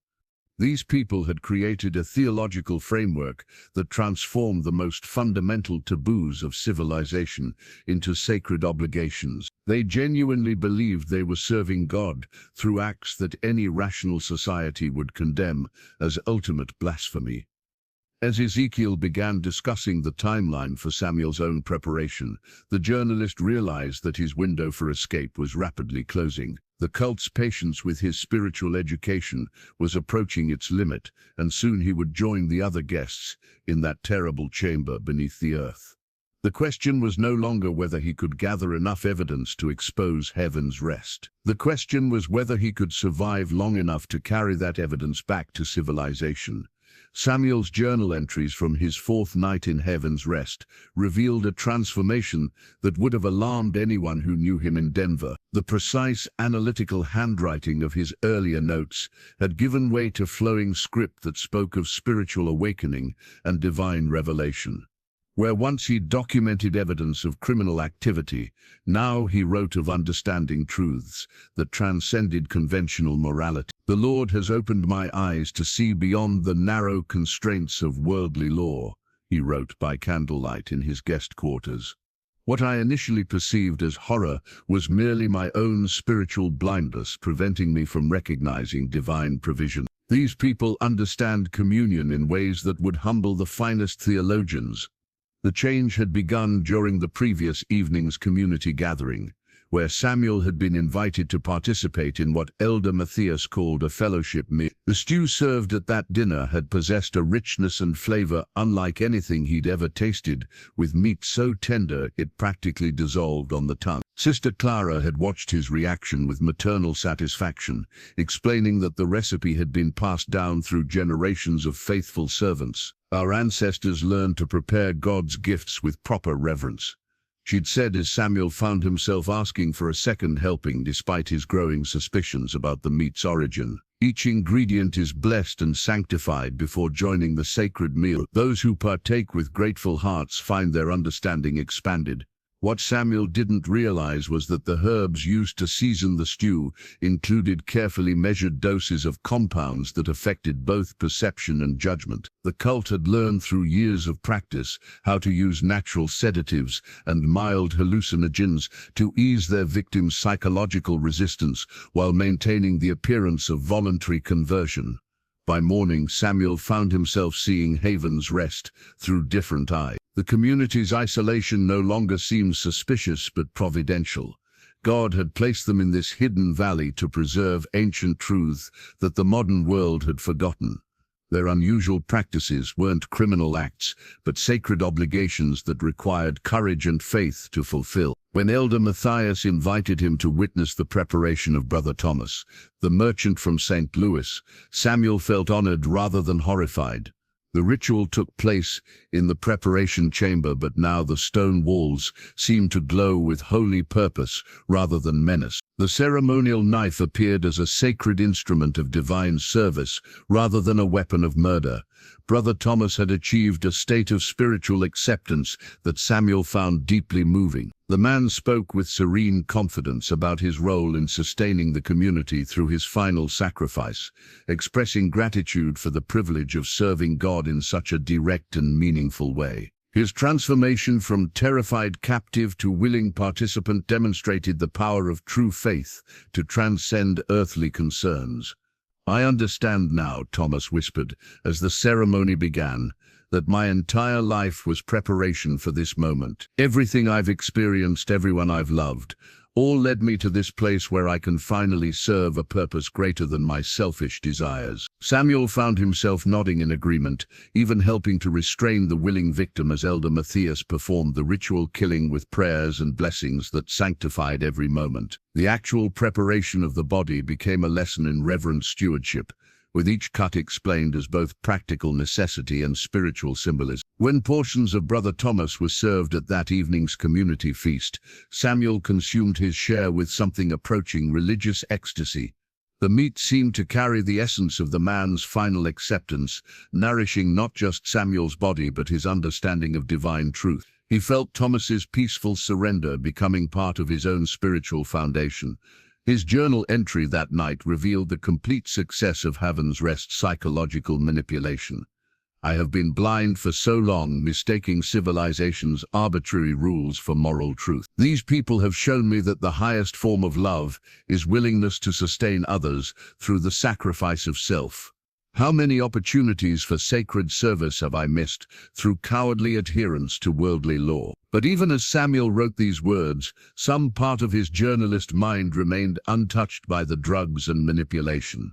These people had created a theological framework that transformed the most fundamental taboos of civilization into sacred obligations. They genuinely believed they were serving God through acts that any rational society would condemn as ultimate blasphemy. As Ezekiel began discussing the timeline for Samuel's own preparation, the journalist realized that his window for escape was rapidly closing. The cult's patience with his spiritual education was approaching its limit, and soon he would join the other guests in that terrible chamber beneath the earth. The question was no longer whether he could gather enough evidence to expose heaven's rest. The question was whether he could survive long enough to carry that evidence back to civilization. Samuel's journal entries from his fourth night in heaven's rest revealed a transformation that would have alarmed anyone who knew him in Denver. The precise, analytical handwriting of his earlier notes had given way to flowing script that spoke of spiritual awakening and divine revelation. Where once he documented evidence of criminal activity, now he wrote of understanding truths that transcended conventional morality. "The Lord has opened my eyes to see beyond the narrow constraints of worldly law," he wrote by candlelight in his guest quarters. "What I initially perceived as horror was merely my own spiritual blindness preventing me from recognizing divine provision." These people understand communion in ways that would humble the finest theologians. The change had begun during the previous evening's community gathering, where Samuel had been invited to participate in what Elder Matthias called a fellowship meal. The stew served at that dinner had possessed a richness and flavor unlike anything he'd ever tasted, with meat so tender it practically dissolved on the tongue. Sister Clara had watched his reaction with maternal satisfaction, explaining that the recipe had been passed down through generations of faithful servants. "Our ancestors learned to prepare God's gifts with proper reverence," she'd said as Samuel found himself asking for a second helping despite his growing suspicions about the meat's origin. "Each ingredient is blessed and sanctified before joining the sacred meal. Those who partake with grateful hearts find their understanding expanded." What Samuel didn't realize was that the herbs used to season the stew included carefully measured doses of compounds that affected both perception and judgment. The cult had learned through years of practice how to use natural sedatives and mild hallucinogens to ease their victims' psychological resistance while maintaining the appearance of voluntary conversion. By morning, Samuel found himself seeing Haven's Rest through different eyes. The community's isolation no longer seemed suspicious but providential. God had placed them in this hidden valley to preserve ancient truths that the modern world had forgotten. Their unusual practices weren't criminal acts, but sacred obligations that required courage and faith to fulfill. When Elder Matthias invited him to witness the preparation of Brother Thomas, the merchant from St. Louis, Samuel felt honored rather than horrified. The ritual took place in the preparation chamber, but now the stone walls seemed to glow with holy purpose rather than menace. The ceremonial knife appeared as a sacred instrument of divine service rather than a weapon of murder. Brother Thomas had achieved a state of spiritual acceptance that Samuel found deeply moving. The man spoke with serene confidence about his role in sustaining the community through his final sacrifice, expressing gratitude for the privilege of serving God in such a direct and meaningful way. His transformation from terrified captive to willing participant demonstrated the power of true faith to transcend earthly concerns. "I understand now," Thomas whispered, as the ceremony began, "that my entire life was preparation for this moment. Everything I've experienced, everyone I've loved, all led me to this place where I can finally serve a purpose greater than my selfish desires." Samuel found himself nodding in agreement, even helping to restrain the willing victim as Elder Matthias performed the ritual killing with prayers and blessings that sanctified every moment. The actual preparation of the body became a lesson in reverent stewardship, with each cut explained as both practical necessity and spiritual symbolism. When portions of Brother Thomas were served at that evening's community feast, Samuel consumed his share with something approaching religious ecstasy. The meat seemed to carry the essence of the man's final acceptance, nourishing not just Samuel's body but his understanding of divine truth. He felt Thomas's peaceful surrender becoming part of his own spiritual foundation. His journal entry that night revealed the complete success of Haven's Rest's psychological manipulation. "I have been blind for so long, mistaking civilization's arbitrary rules for moral truth. These people have shown me that the highest form of love is willingness to sustain others through the sacrifice of self. How many opportunities for sacred service have I missed through cowardly adherence to worldly law?" But even as Samuel wrote these words, some part of his journalist mind remained untouched by the drugs and manipulation.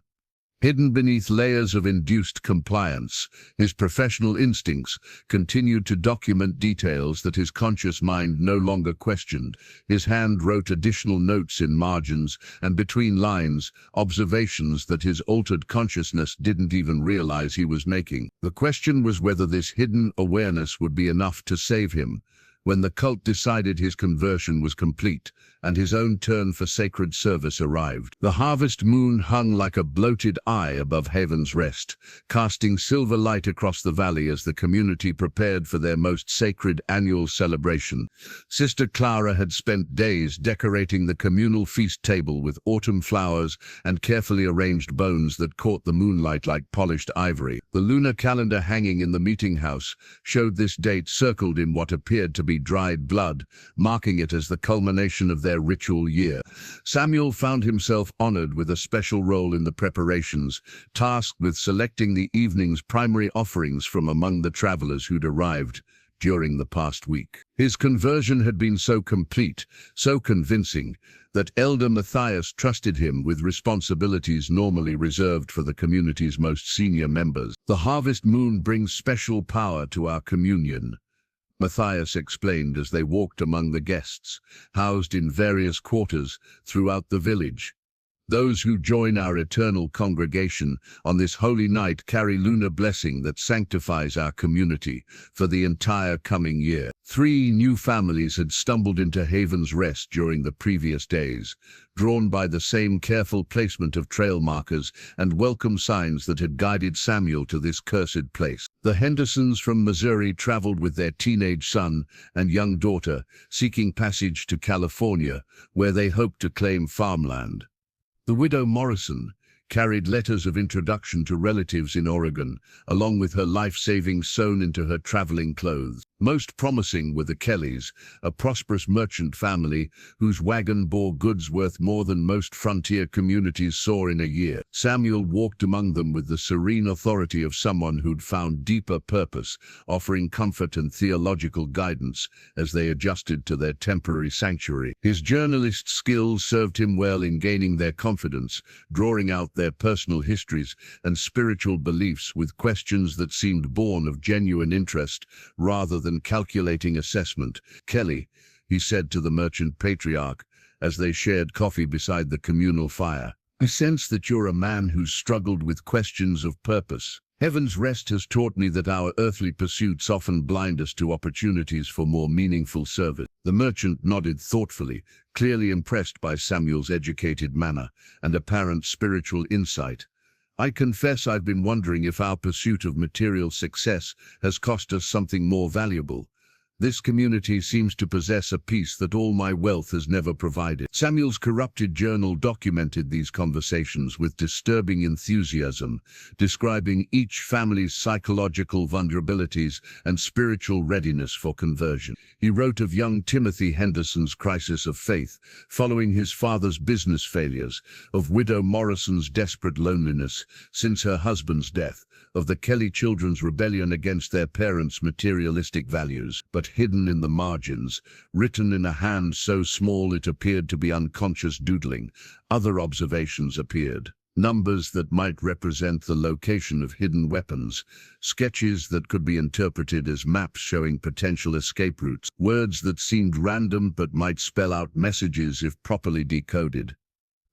Hidden beneath layers of induced compliance, his professional instincts continued to document details that his conscious mind no longer questioned. His hand wrote additional notes in margins and between lines, observations that his altered consciousness didn't even realize he was making. The question was whether this hidden awareness would be enough to save him. When the cult decided his conversion was complete and his own turn for sacred service arrived, the harvest moon hung like a bloated eye above Haven's Rest, casting silver light across the valley as the community prepared for their most sacred annual celebration. Sister Clara had spent days decorating the communal feast table with autumn flowers and carefully arranged bones that caught the moonlight like polished ivory. The lunar calendar hanging in the meeting house showed this date circled in what appeared to be dried blood, marking it as the culmination of their ritual year. Samuel found himself honored with a special role in the preparations, tasked with selecting the evening's primary offerings from among the travelers who'd arrived during the past week. His conversion had been so complete, so convincing, that Elder Matthias trusted him with responsibilities normally reserved for the community's most senior members. "The harvest moon brings special power to our communion," Matthias explained as they walked among the guests, housed in various quarters throughout the village. "Those who join our eternal congregation on this holy night carry lunar blessing that sanctifies our community for the entire coming year." 3 new families had stumbled into Haven's Rest during the previous days, drawn by the same careful placement of trail markers and welcome signs that had guided Samuel to this cursed place. The Hendersons from Missouri traveled with their teenage son and young daughter, seeking passage to California, where they hoped to claim farmland. The widow Morrison carried letters of introduction to relatives in Oregon, along with her life savings sewn into her traveling clothes. Most promising were the Kellys, a prosperous merchant family whose wagon bore goods worth more than most frontier communities saw in a year. Samuel walked among them with the serene authority of someone who'd found deeper purpose, offering comfort and theological guidance as they adjusted to their temporary sanctuary. His journalist skills served him well in gaining their confidence, drawing out their personal histories and spiritual beliefs with questions that seemed born of genuine interest rather than calculating assessment. "Kelly," he said to the merchant patriarch as they shared coffee beside the communal fire, "I sense that you're a man who's struggled with questions of purpose. Heaven's Rest has taught me that our earthly pursuits often blind us to opportunities for more meaningful service." The merchant nodded thoughtfully, clearly impressed by Samuel's educated manner and apparent spiritual insight. "I confess I've been wondering if our pursuit of material success has cost us something more valuable. This community seems to possess a peace that all my wealth has never provided." Samuel's corrupted journal documented these conversations with disturbing enthusiasm, describing each family's psychological vulnerabilities and spiritual readiness for conversion. He wrote of young Timothy Henderson's crisis of faith, following his father's business failures, of widow Morrison's desperate loneliness since her husband's death, of the Kelly children's rebellion against their parents' materialistic values. But hidden in the margins, written in a hand so small it appeared to be unconscious doodling, other observations appeared. Numbers that might represent the location of hidden weapons, sketches that could be interpreted as maps showing potential escape routes, words that seemed random but might spell out messages if properly decoded.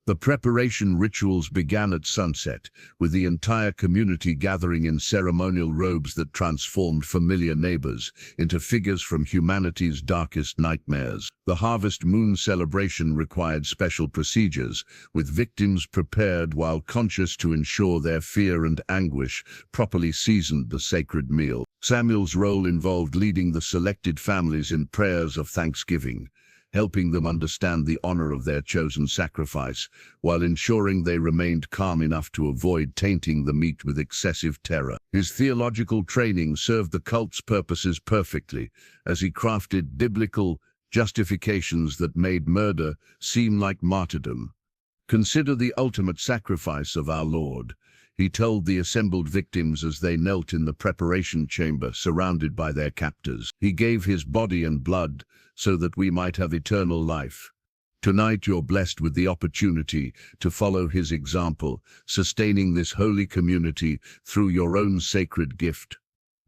The preparation rituals began at sunset, with the entire community gathering in ceremonial robes that transformed familiar neighbors into figures from humanity's darkest nightmares. The harvest moon celebration required special procedures, with victims prepared while conscious to ensure their fear and anguish properly seasoned the sacred meal. Samuel's role involved leading the selected families in prayers of thanksgiving, helping them understand the honor of their chosen sacrifice, while ensuring they remained calm enough to avoid tainting the meat with excessive terror. His theological training served the cult's purposes perfectly, as he crafted biblical justifications that made murder seem like martyrdom. "Consider the ultimate sacrifice of our Lord," he told the assembled victims as they knelt in the preparation chamber surrounded by their captors. "He gave his body and blood so that we might have eternal life. Tonight you're blessed with the opportunity to follow his example, sustaining this holy community through your own sacred gift.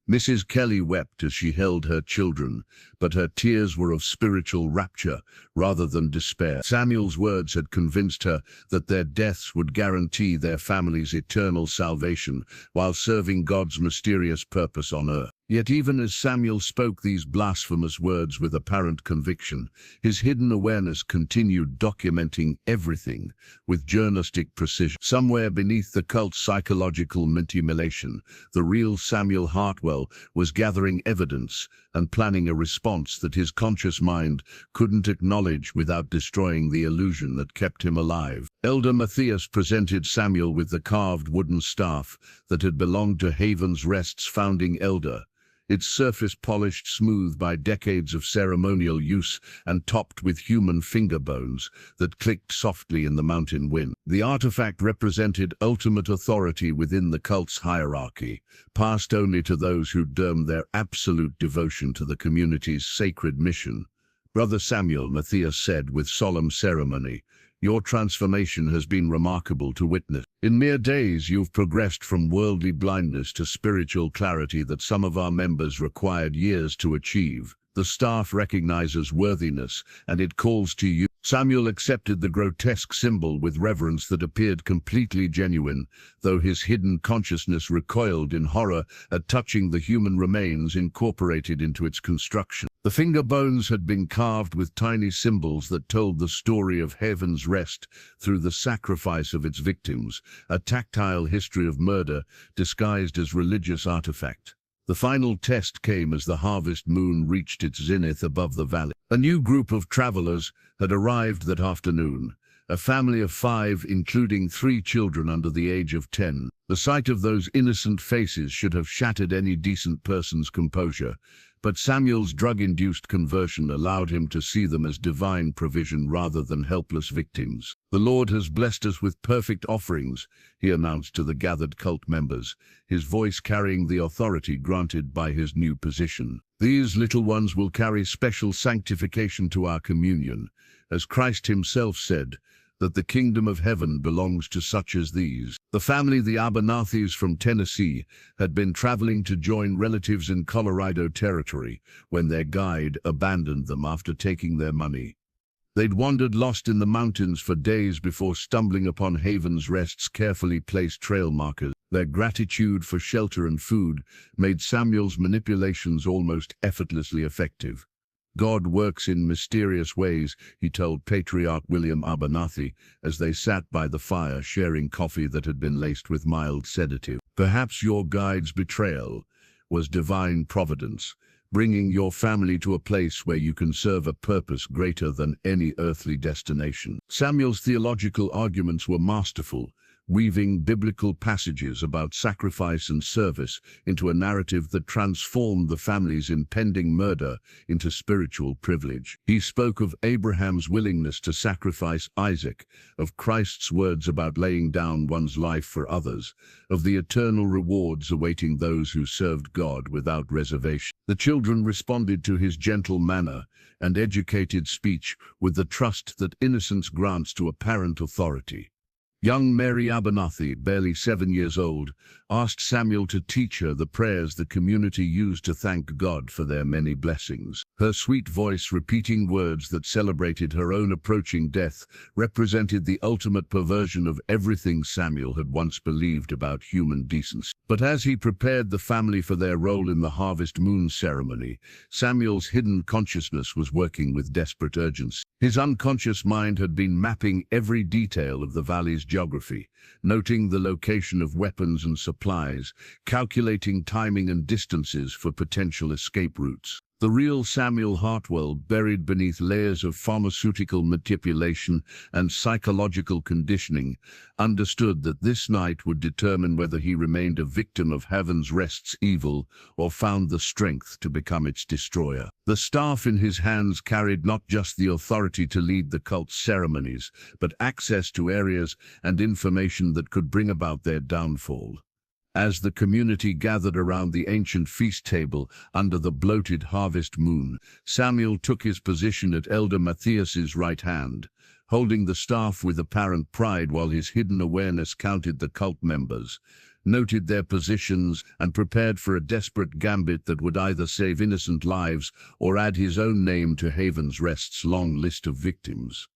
Mrs. Kelly wept as she held her children, but her tears were of spiritual rapture rather than despair. Samuel's words had convinced her that their deaths would guarantee their family's eternal salvation while serving God's mysterious purpose on earth. Yet even as Samuel spoke these blasphemous words with apparent conviction, his hidden awareness continued documenting everything with journalistic precision. Somewhere beneath the cult's psychological manipulation, the real Samuel Hartwell was gathering evidence and planning a response that his conscious mind couldn't acknowledge without destroying the illusion that kept him alive. Elder Matthias presented Samuel with the carved wooden staff that had belonged to Haven's Rest's founding elder, its surface polished smooth by decades of ceremonial use and topped with human finger bones that clicked softly in the mountain wind. The artifact represented ultimate authority within the cult's hierarchy, passed only to those who termed their absolute devotion to the community's sacred mission. "Brother Samuel," Matthias said with solemn ceremony, "your transformation has been remarkable to witness. In mere days, you've progressed from worldly blindness to spiritual clarity that some of our members required years to achieve. The staff recognizes worthiness, and it calls to you." Samuel accepted the grotesque symbol with reverence that appeared completely genuine, though his hidden consciousness recoiled in horror at touching the human remains incorporated into its construction. The finger bones had been carved with tiny symbols that told the story of Heaven's Rest through the sacrifice of its victims, a tactile history of murder disguised as religious artifact. The final test came as the harvest moon reached its zenith above the valley. A new group of travelers had arrived that afternoon, a family of 5, including 3 children under the age of 10. The sight of those innocent faces should have shattered any decent person's composure, but Samuel's drug-induced conversion allowed him to see them as divine provision rather than helpless victims. "The Lord has blessed us with perfect offerings," he announced to the gathered cult members, his voice carrying the authority granted by his new position. "These little ones will carry special sanctification to our communion, as Christ himself said, that the kingdom of heaven belongs to such as these." The family, the Abernathys from Tennessee, had been traveling to join relatives in Colorado Territory when their guide abandoned them after taking their money. They'd wandered lost in the mountains for days before stumbling upon Haven's Rest's carefully placed trail markers. Their gratitude for shelter and food made Samuel's manipulations almost effortlessly effective. "God works in mysterious ways," he told Patriarch William Abernathy as they sat by the fire sharing coffee that had been laced with mild sedative. "Perhaps your guide's betrayal was divine providence, bringing your family to a place where you can serve a purpose greater than any earthly destination." Samuel's theological arguments were masterful, weaving biblical passages about sacrifice and service into a narrative that transformed the family's impending murder into spiritual privilege. He spoke of Abraham's willingness to sacrifice Isaac, of Christ's words about laying down one's life for others, of the eternal rewards awaiting those who served God without reservation. The children responded to his gentle manner and educated speech with the trust that innocence grants to apparent authority. Young Mary Abernathy, barely 7 years old, asked Samuel to teach her the prayers the community used to thank God for their many blessings. Her sweet voice, repeating words that celebrated her own approaching death, represented the ultimate perversion of everything Samuel had once believed about human decency. But as he prepared the family for their role in the harvest moon ceremony, Samuel's hidden consciousness was working with desperate urgency. His unconscious mind had been mapping every detail of the valley's geography, noting the location of weapons and supplies, calculating timing and distances for potential escape routes. The real Samuel Hartwell, buried beneath layers of pharmaceutical manipulation and psychological conditioning, understood that this night would determine whether he remained a victim of Heaven's Rest's evil or found the strength to become its destroyer. The staff in his hands carried not just the authority to lead the cult's ceremonies, but access to areas and information that could bring about their downfall. As the community gathered around the ancient feast table under the bloated harvest moon, Samuel took his position at Elder Matthias's right hand, holding the staff with apparent pride while his hidden awareness counted the cult members, noted their positions, and prepared for a desperate gambit that would either save innocent lives or add his own name to Haven's Rest's long list of victims.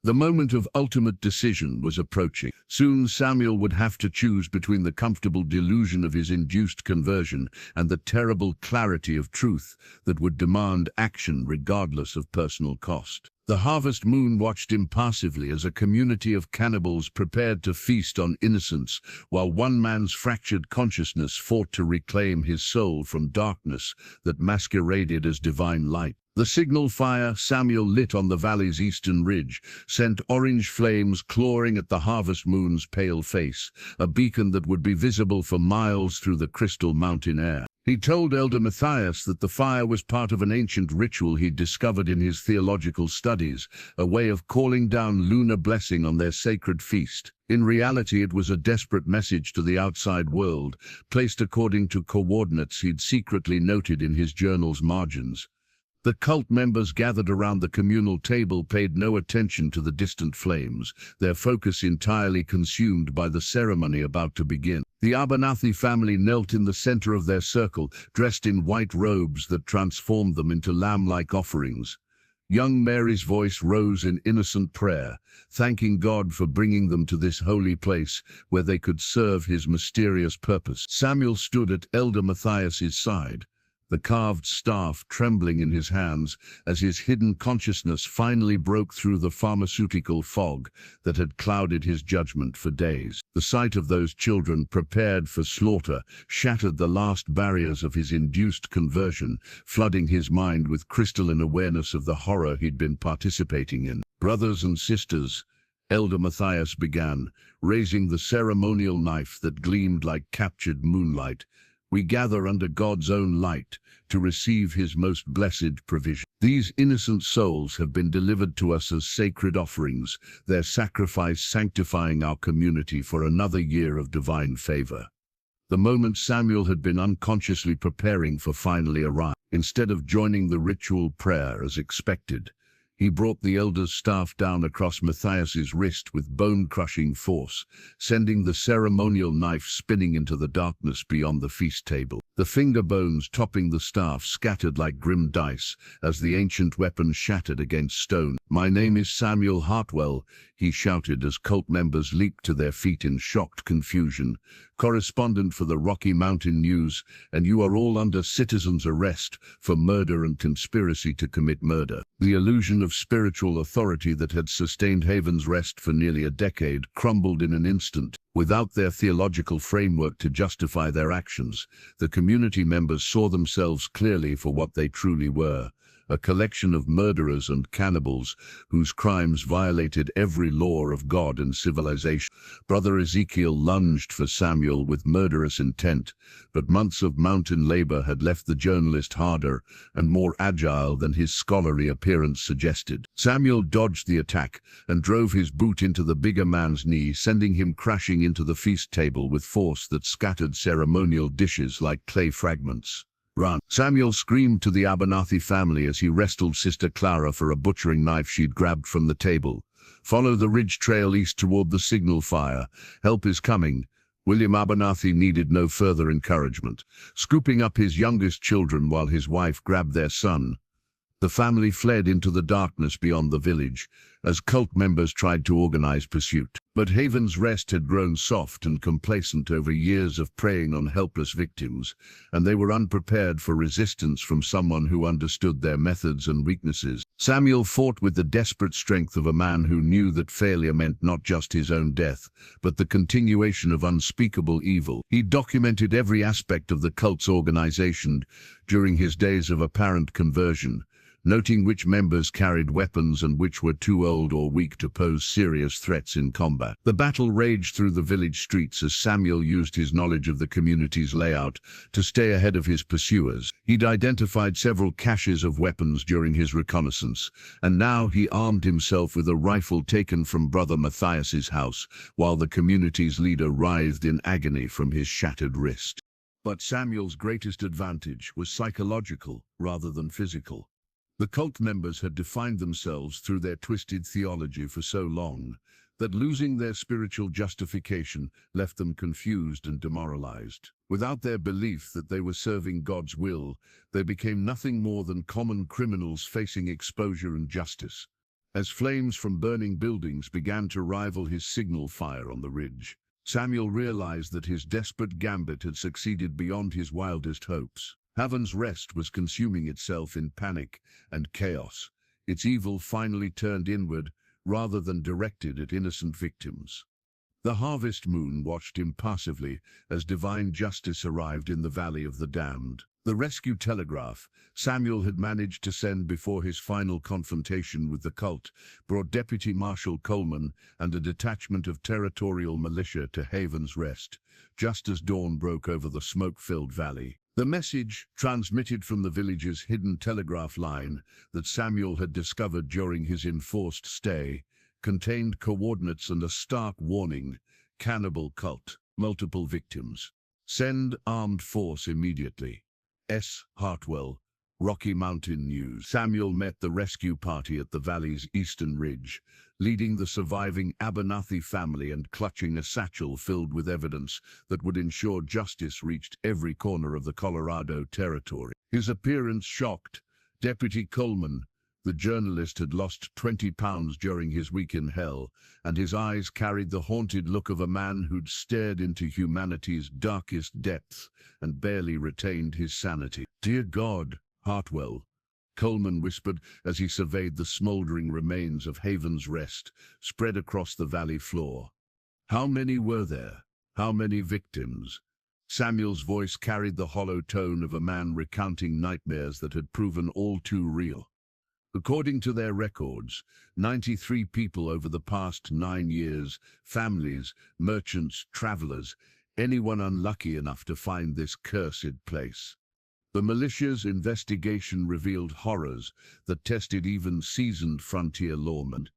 The moment of ultimate decision was approaching. Soon Samuel would have to choose between the comfortable delusion of his induced conversion and the terrible clarity of truth that would demand action regardless of personal cost. The harvest moon watched impassively as a community of cannibals prepared to feast on innocence, while one man's fractured consciousness fought to reclaim his soul from darkness that masqueraded as divine light. The signal fire Samuel lit on the valley's eastern ridge sent orange flames clawing at the harvest moon's pale face, a beacon that would be visible for miles through the crystal mountain air. He told Elder Matthias that the fire was part of an ancient ritual he'd discovered in his theological studies, a way of calling down lunar blessing on their sacred feast. In reality, it was a desperate message to the outside world, placed according to coordinates he'd secretly noted in his journal's margins. The cult members gathered around the communal table paid no attention to the distant flames, their focus entirely consumed by the ceremony about to begin. The Abernathy family knelt in the center of their circle, dressed in white robes that transformed them into lamb-like offerings. Young Mary's voice rose in innocent prayer, thanking God for bringing them to this holy place where they could serve his mysterious purpose. Samuel stood at Elder Matthias's side, the carved staff trembling in his hands as his hidden consciousness finally broke through the pharmaceutical fog that had clouded his judgment for days. The sight of those children prepared for slaughter shattered the last barriers of his induced conversion, flooding his mind with crystalline awareness of the horror he'd been participating in. "Brothers and sisters," Elder Matthias began, raising the ceremonial knife that gleamed like captured moonlight, "we gather under God's own light to receive his most blessed provision. These innocent souls have been delivered to us as sacred offerings, their sacrifice sanctifying our community for another year of divine favor." The moment Samuel had been unconsciously preparing for finally arrived. Instead of joining the ritual prayer as expected, he brought the elder's staff down across Matthias's wrist with bone-crushing force, sending the ceremonial knife spinning into the darkness beyond the feast table. The finger bones topping the staff scattered like grim dice as the ancient weapon shattered against stone. "My name is Samuel Hartwell," he shouted as cult members leaped to their feet in shocked confusion, "correspondent for the Rocky Mountain News, and you are all under citizen's arrest for murder and conspiracy to commit murder." The illusion of spiritual authority that had sustained Haven's Rest for nearly a decade crumbled in an instant. Without their theological framework to justify their actions, the community members saw themselves clearly for what they truly were: a collection of murderers and cannibals whose crimes violated every law of God and civilization. Brother Ezekiel lunged for Samuel with murderous intent, but months of mountain labor had left the journalist harder and more agile than his scholarly appearance suggested. Samuel dodged the attack and drove his boot into the bigger man's knee, sending him crashing into the feast table with force that scattered ceremonial dishes like clay fragments. "Run!" Samuel screamed to the Abernathy family as he wrestled Sister Clara for a butchering knife she'd grabbed from the table. "Follow the ridge trail east toward the signal fire. Help is coming." William Abernathy needed no further encouragement. Scooping up his youngest children while his wife grabbed their son, the family fled into the darkness beyond the village as cult members tried to organize pursuit. But Haven's Rest had grown soft and complacent over years of preying on helpless victims, and they were unprepared for resistance from someone who understood their methods and weaknesses. Samuel fought with the desperate strength of a man who knew that failure meant not just his own death, but the continuation of unspeakable evil. He documented every aspect of the cult's organization during his days of apparent conversion, noting which members carried weapons and which were too old or weak to pose serious threats in combat. The battle raged through the village streets as Samuel used his knowledge of the community's layout to stay ahead of his pursuers. He'd identified several caches of weapons during his reconnaissance, and now he armed himself with a rifle taken from Brother Matthias's house, while the community's leader writhed in agony from his shattered wrist. But Samuel's greatest advantage was psychological rather than physical. The cult members had defined themselves through their twisted theology for so long that losing their spiritual justification left them confused and demoralized. Without their belief that they were serving God's will, they became nothing more than common criminals facing exposure and justice. As flames from burning buildings began to rival his signal fire on the ridge, Samuel realized that his desperate gambit had succeeded beyond his wildest hopes. Heaven's Rest was consuming itself in panic and chaos. Its evil finally turned inward rather than directed at innocent victims. The harvest moon watched impassively as divine justice arrived in the Valley of the Damned. The rescue telegraph Samuel had managed to send before his final confrontation with the cult brought Deputy Marshal Coleman and a detachment of territorial militia to Haven's Rest, just as dawn broke over the smoke-filled valley. The message, transmitted from the village's hidden telegraph line that Samuel had discovered during his enforced stay, contained coordinates and a stark warning: Cannibal cult, multiple victims. Send armed force immediately. S. Hartwell, Rocky Mountain News. Samuel met the rescue party at the valley's eastern ridge, leading the surviving Abernathy family and clutching a satchel filled with evidence that would ensure justice reached every corner of the Colorado Territory. His appearance shocked Deputy Coleman. The journalist had lost 20 pounds during his week in hell, and his eyes carried the haunted look of a man who'd stared into humanity's darkest depths and barely retained his sanity. "Dear God, Hartwell," Coleman whispered as he surveyed the smoldering remains of Haven's Rest spread across the valley floor. "How many were there? How many victims?" Samuel's voice carried the hollow tone of a man recounting nightmares that had proven all too real. According to their records, 93 people over the past 9 years, families, merchants, travelers, anyone unlucky enough to find this cursed place. The militia's investigation revealed horrors that tested even seasoned frontier lawmen.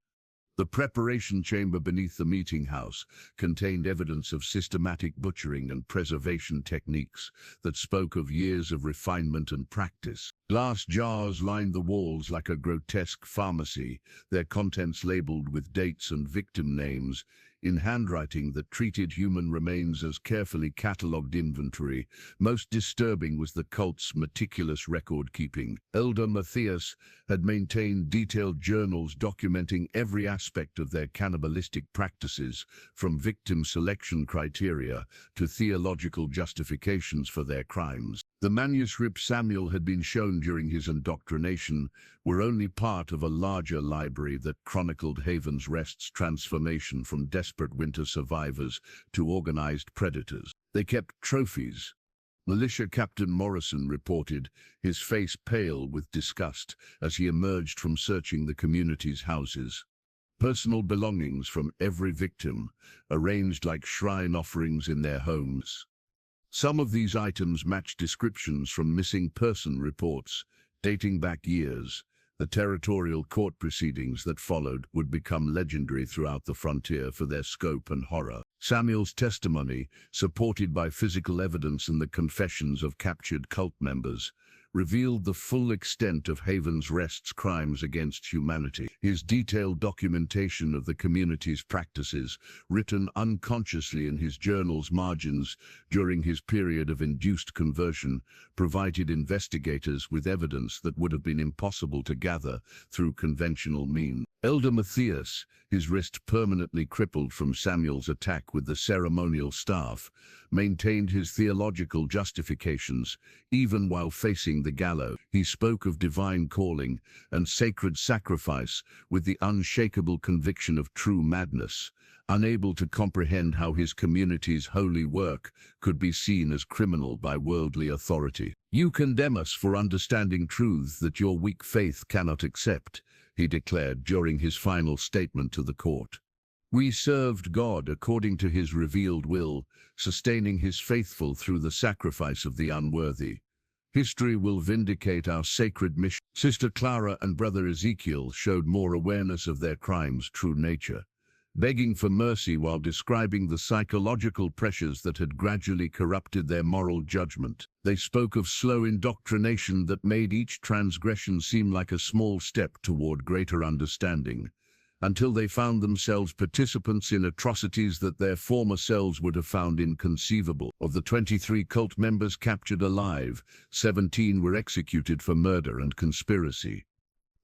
The preparation chamber beneath the meeting house contained evidence of systematic butchering and preservation techniques that spoke of years of refinement and practice. Glass jars lined the walls like a grotesque pharmacy, their contents labeled with dates and victim names, in handwriting that treated human remains as carefully catalogued inventory. Most disturbing was the cult's meticulous record-keeping. Elder Matthias had maintained detailed journals documenting every aspect of their cannibalistic practices, from victim selection criteria to theological justifications for their crimes. The manuscripts Samuel had been shown during his indoctrination were only part of a larger library that chronicled Haven's Rest's transformation from desperate winter survivors to organized predators. They kept trophies. Militia Captain Morrison reported, his face pale with disgust as he emerged from searching the community's houses. Personal belongings from every victim, arranged like shrine offerings in their homes. Some of these items matched descriptions from missing person reports dating back years. The territorial court proceedings that followed would become legendary throughout the frontier for their scope and horror. Samuel's testimony, supported by physical evidence and the confessions of captured cult members, revealed the full extent of Haven's Rest's crimes against humanity. His detailed documentation of the community's practices, written unconsciously in his journal's margins during his period of induced conversion, provided investigators with evidence that would have been impossible to gather through conventional means. Elder Matthias, his wrist permanently crippled from Samuel's attack with the ceremonial staff, maintained his theological justifications, even while facing the gallows. He spoke of divine calling and sacred sacrifice with the unshakable conviction of true madness, unable to comprehend how his community's holy work could be seen as criminal by worldly authority. "You condemn us for understanding truths that your weak faith cannot accept," he declared during his final statement to the court. "We served God according to his revealed will, sustaining his faithful through the sacrifice of the unworthy. History will vindicate our sacred mission." Sister Clara and Brother Ezekiel showed more awareness of their crime's true nature, begging for mercy while describing the psychological pressures that had gradually corrupted their moral judgment. They spoke of slow indoctrination that made each transgression seem like a small step toward greater understanding, until they found themselves participants in atrocities that their former selves would have found inconceivable. Of the 23 cult members captured alive, 17 were executed for murder and conspiracy.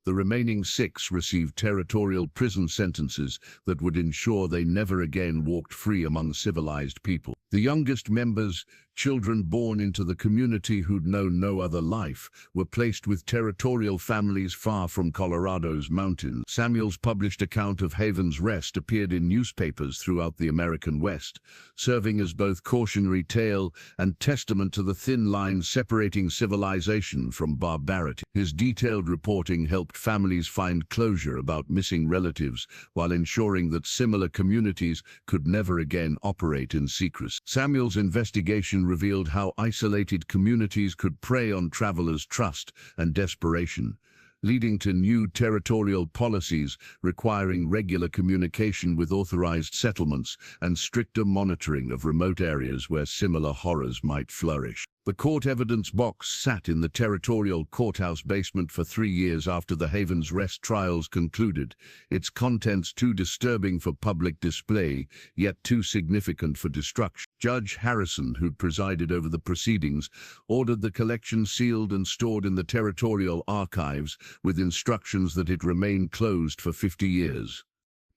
The remaining 6 received territorial prison sentences that would ensure they never again walked free among civilized people. The youngest members, children born into the community who'd known no other life, were placed with territorial families far from Colorado's mountains. Samuel's published account of Haven's Rest appeared in newspapers throughout the American West, serving as both cautionary tale and testament to the thin line separating civilization from barbarity. His detailed reporting helped families find closure about missing relatives while ensuring that similar communities could never again operate in secrecy. Samuel's investigation revealed how isolated communities could prey on travelers' trust and desperation, leading to new territorial policies requiring regular communication with authorized settlements and stricter monitoring of remote areas where similar horrors might flourish. The court evidence box sat in the territorial courthouse basement for 3 years after the Haven's Rest trials concluded, its contents too disturbing for public display, yet too significant for destruction. Judge Harrison, who'd presided over the proceedings, ordered the collection sealed and stored in the territorial archives with instructions that it remain closed for 50 years.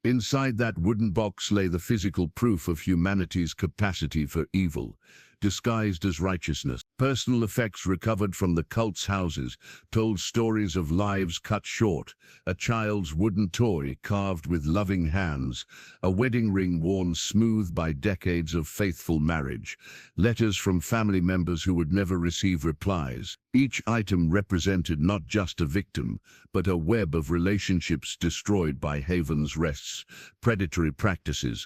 Inside that wooden box lay the physical proof of humanity's capacity for evil, disguised as righteousness. Personal effects recovered from the cult's houses told stories of lives cut short, a child's wooden toy carved with loving hands, a wedding ring worn smooth by decades of faithful marriage, letters from family members who would never receive replies. Each item represented not just a victim, but a web of relationships destroyed by Haven's Rest's predatory practices.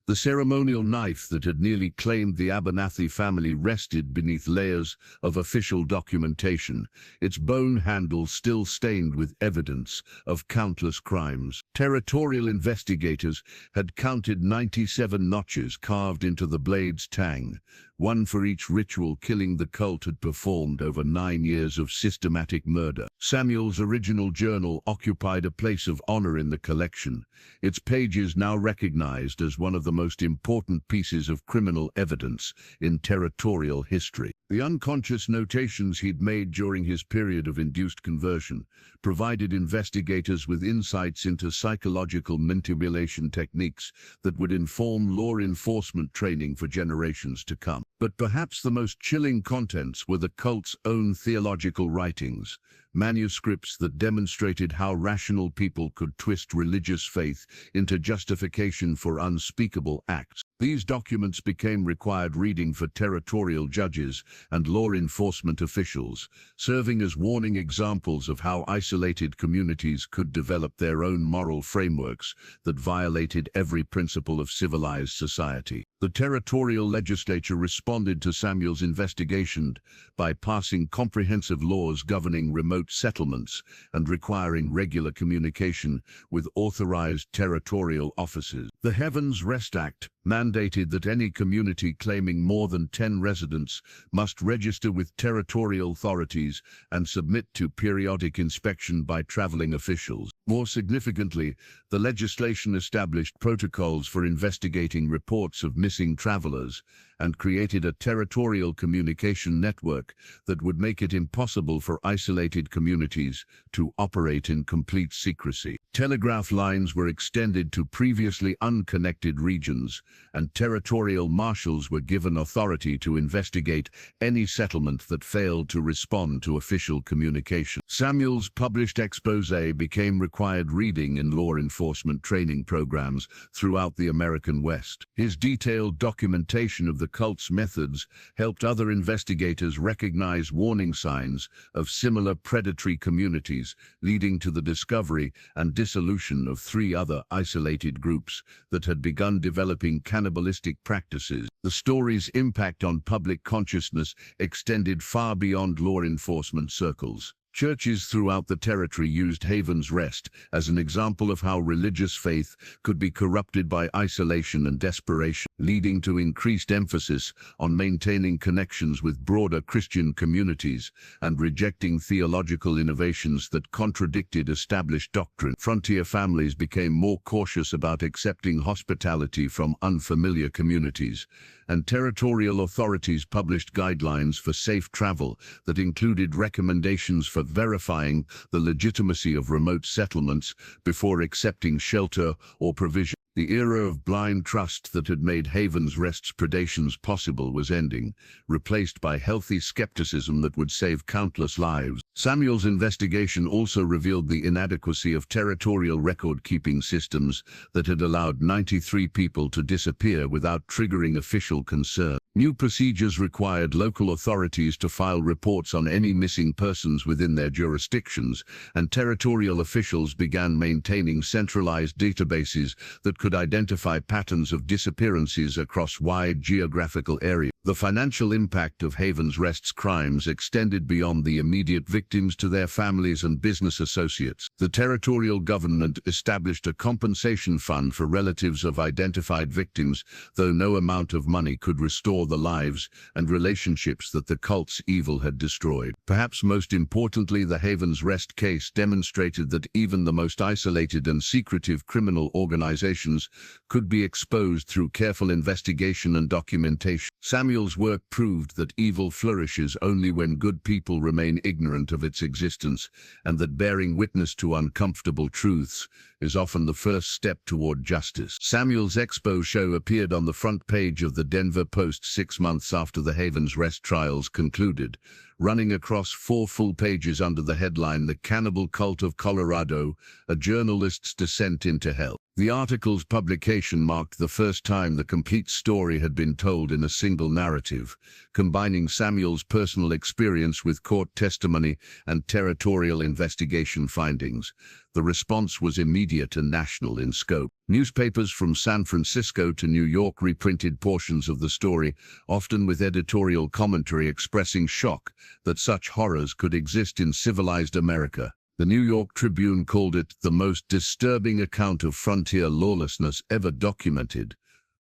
The ceremonial knife that had nearly claimed the Abernathy family rested beneath layers of official documentation, its bone handle still stained with evidence of countless crimes. Territorial investigators had counted 97 notches carved into the blade's tang, one for each ritual killing the cult had performed over 9 years of systematic murder. Samuel's original journal occupied a place of honor in the collection, its pages now recognized as one of the most important pieces of criminal evidence in territorial history. The unconscious notations he'd made during his period of induced conversion provided investigators with insights into psychological manipulation techniques that would inform law enforcement training for generations to come. But perhaps the most chilling contents were the cult's own theological writings, manuscripts that demonstrated how rational people could twist religious faith into justification for unspeakable acts. These documents became required reading for territorial judges and law enforcement officials, serving as warning examples of how isolated communities could develop their own moral frameworks that violated every principle of civilized society. The territorial legislature responded to Samuel's investigation by passing comprehensive laws governing remote settlements and requiring regular communication with authorized territorial officers. The Haven's Rest Act mandated that any community claiming more than 10 residents must register with territorial authorities and submit to periodic inspection by traveling officials. More significantly, the legislation established protocols for investigating reports of missing travelers and created a territorial communication network that would make it impossible for isolated communities to operate in complete secrecy. Telegraph lines were extended to previously unconnected regions, and territorial marshals were given authority to investigate any settlement that failed to respond to official communication. Samuel's published exposé became required reading in law enforcement training programs throughout the American West. His detailed documentation of the cult's methods helped other investigators recognize warning signs of similar predatory communities, leading to the discovery and dissolution of 3 other isolated groups that had begun developing cannibalistic practices. The story's impact on public consciousness extended far beyond law enforcement circles. Churches throughout the territory used Haven's Rest as an example of how religious faith could be corrupted by isolation and desperation, leading to increased emphasis on maintaining connections with broader Christian communities and rejecting theological innovations that contradicted established doctrine. Frontier families became more cautious about accepting hospitality from unfamiliar communities, and territorial authorities published guidelines for safe travel that included recommendations for verifying the legitimacy of remote settlements before accepting shelter or provision. The era of blind trust that had made Haven's Rest's predations possible was ending, replaced by healthy skepticism that would save countless lives. Samuel's investigation also revealed the inadequacy of territorial record-keeping systems that had allowed 93 people to disappear without triggering official concern. New procedures required local authorities to file reports on any missing persons within their jurisdictions, and territorial officials began maintaining centralized databases that could identify patterns of disappearances across wide geographical areas. The financial impact of Haven's Rest's crimes extended beyond the immediate victims to their families and business associates. The territorial government established a compensation fund for relatives of identified victims, though no amount of money could restore the lives and relationships that the cult's evil had destroyed. Perhaps most importantly, the Haven's Rest case demonstrated that even the most isolated and secretive criminal organizations could be exposed through careful investigation and documentation. Samuel's work proved that evil flourishes only when good people remain ignorant of its existence, and that bearing witness to uncomfortable truths is often the first step toward justice. Samuel's expo show appeared on the front page of the Denver Post 6 months after the Haven's Rest trials concluded, running across 4 full pages under the headline "The Cannibal Cult of Colorado, a Journalist's Descent into Hell." The article's publication marked the first time the complete story had been told in a single narrative, combining Samuel's personal experience with court testimony and territorial investigation findings. The response was immediate and national in scope. Newspapers from San Francisco to New York reprinted portions of the story, often with editorial commentary expressing shock that such horrors could exist in civilized America. The New York Tribune called it the most disturbing account of frontier lawlessness ever documented,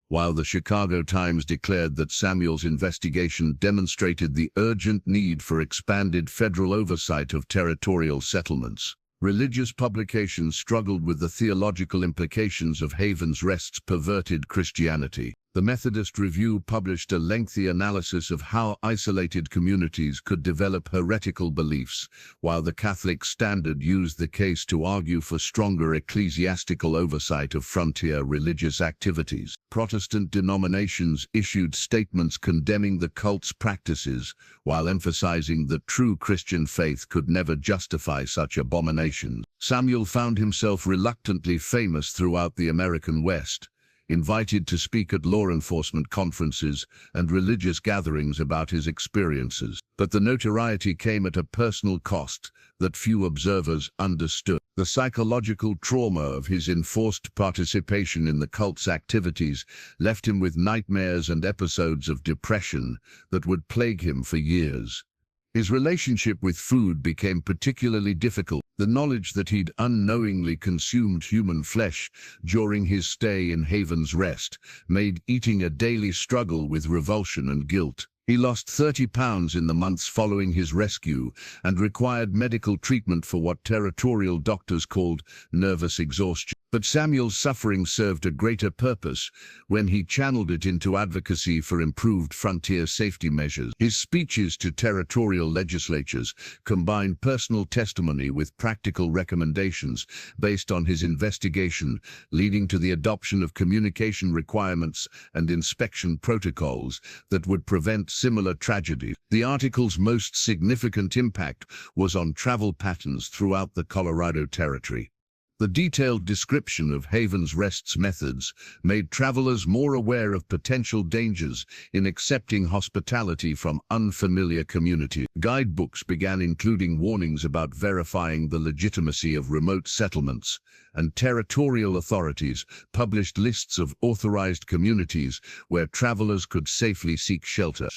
while the Chicago Times declared that Samuel's investigation demonstrated the urgent need for expanded federal oversight of territorial settlements. Religious publications struggled with the theological implications of Haven's Rest's perverted Christianity. The Methodist Review published a lengthy analysis of how isolated communities could develop heretical beliefs, while the Catholic Standard used the case to argue for stronger ecclesiastical oversight of frontier religious activities. Protestant denominations issued statements condemning the cult's practices, while emphasizing that true Christian faith could never justify such abominations. Samuel found himself reluctantly famous throughout the American West, invited to speak at law enforcement conferences and religious gatherings about his experiences. But the notoriety came at a personal cost that few observers understood. The psychological trauma of his enforced participation in the cult's activities left him with nightmares and episodes of depression that would plague him for years. His relationship with food became particularly difficult. The knowledge that he'd unknowingly consumed human flesh during his stay in Haven's Rest made eating a daily struggle with revulsion and guilt. He lost 30 pounds in the months following his rescue and required medical treatment for what territorial doctors called nervous exhaustion. But Samuel's suffering served a greater purpose when he channeled it into advocacy for improved frontier safety measures. His speeches to territorial legislatures combined personal testimony with practical recommendations based on his investigation, leading to the adoption of communication requirements and inspection protocols that would prevent similar tragedies. The article's most significant impact was on travel patterns throughout the Colorado Territory. The detailed description of Haven's Rest's methods made travelers more aware of potential dangers in accepting hospitality from unfamiliar communities. Guidebooks began including warnings about verifying the legitimacy of remote settlements, and territorial authorities published lists of authorized communities where travelers could safely seek shelter.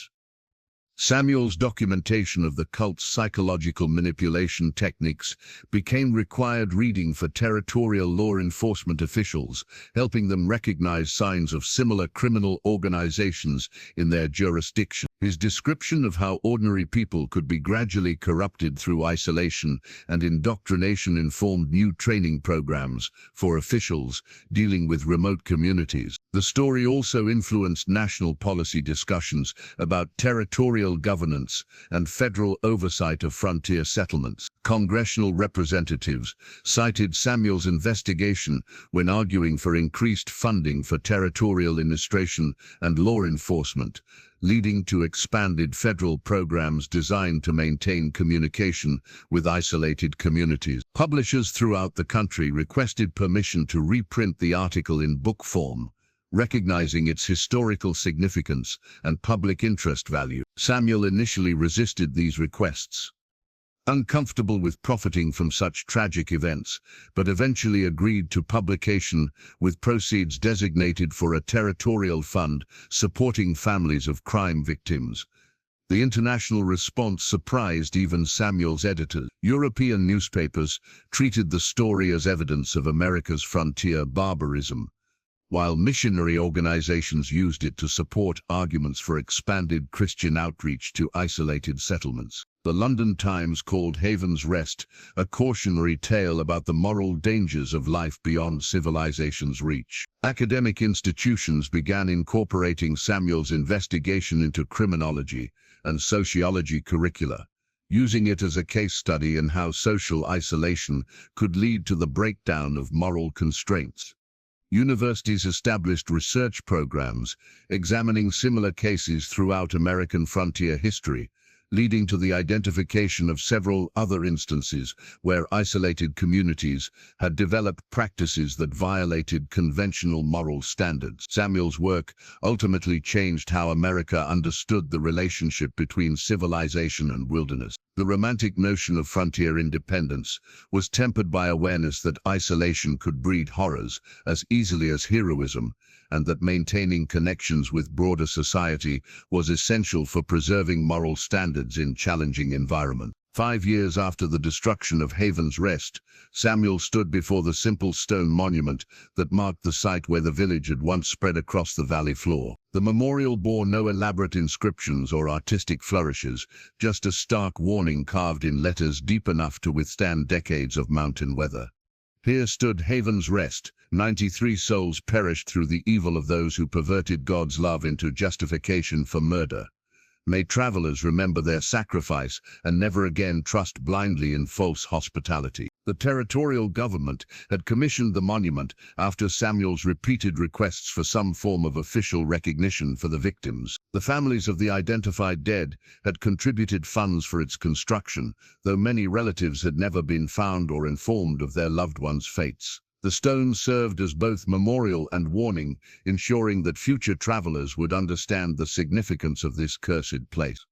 Samuel's documentation of the cult's psychological manipulation techniques became required reading for territorial law enforcement officials, helping them recognize signs of similar criminal organizations in their jurisdiction. His description of how ordinary people could be gradually corrupted through isolation and indoctrination informed new training programs for officials dealing with remote communities. The story also influenced national policy discussions about territorial governance and federal oversight of frontier settlements. Congressional representatives cited Samuel's investigation when arguing for increased funding for territorial administration and law enforcement, leading to expanded federal programs designed to maintain communication with isolated communities. Publishers throughout the country requested permission to reprint the article in book form, recognizing its historical significance and public interest value. Samuel initially resisted these requests, uncomfortable with profiting from such tragic events, but eventually agreed to publication with proceeds designated for a territorial fund supporting families of crime victims. The international response surprised even Samuel's editors. European newspapers treated the story as evidence of America's frontier barbarism, while missionary organizations used it to support arguments for expanded Christian outreach to isolated settlements. The London Times called Haven's Rest a cautionary tale about the moral dangers of life beyond civilization's reach. Academic institutions began incorporating Samuel's investigation into criminology and sociology curricula, using it as a case study in how social isolation could lead to the breakdown of moral constraints. Universities established research programs examining similar cases throughout American frontier history, leading to the identification of several other instances where isolated communities had developed practices that violated conventional moral standards. Samuel's work ultimately changed how America understood the relationship between civilization and wilderness. The romantic notion of frontier independence was tempered by awareness that isolation could breed horrors as easily as heroism, and that maintaining connections with broader society was essential for preserving moral standards in challenging environments. 5 years after the destruction of Haven's Rest, Samuel stood before the simple stone monument that marked the site where the village had once spread across the valley floor. The memorial bore no elaborate inscriptions or artistic flourishes, just a stark warning carved in letters deep enough to withstand decades of mountain weather. Here stood Haven's Rest. 93 souls perished through the evil of those who perverted God's love into justification for murder. May travelers remember their sacrifice and never again trust blindly in false hospitality. The territorial government had commissioned the monument after Samuel's repeated requests for some form of official recognition for the victims. The families of the identified dead had contributed funds for its construction, though many relatives had never been found or informed of their loved ones' fates. The stone served as both memorial and warning, ensuring that future travelers would understand the significance of this cursed place.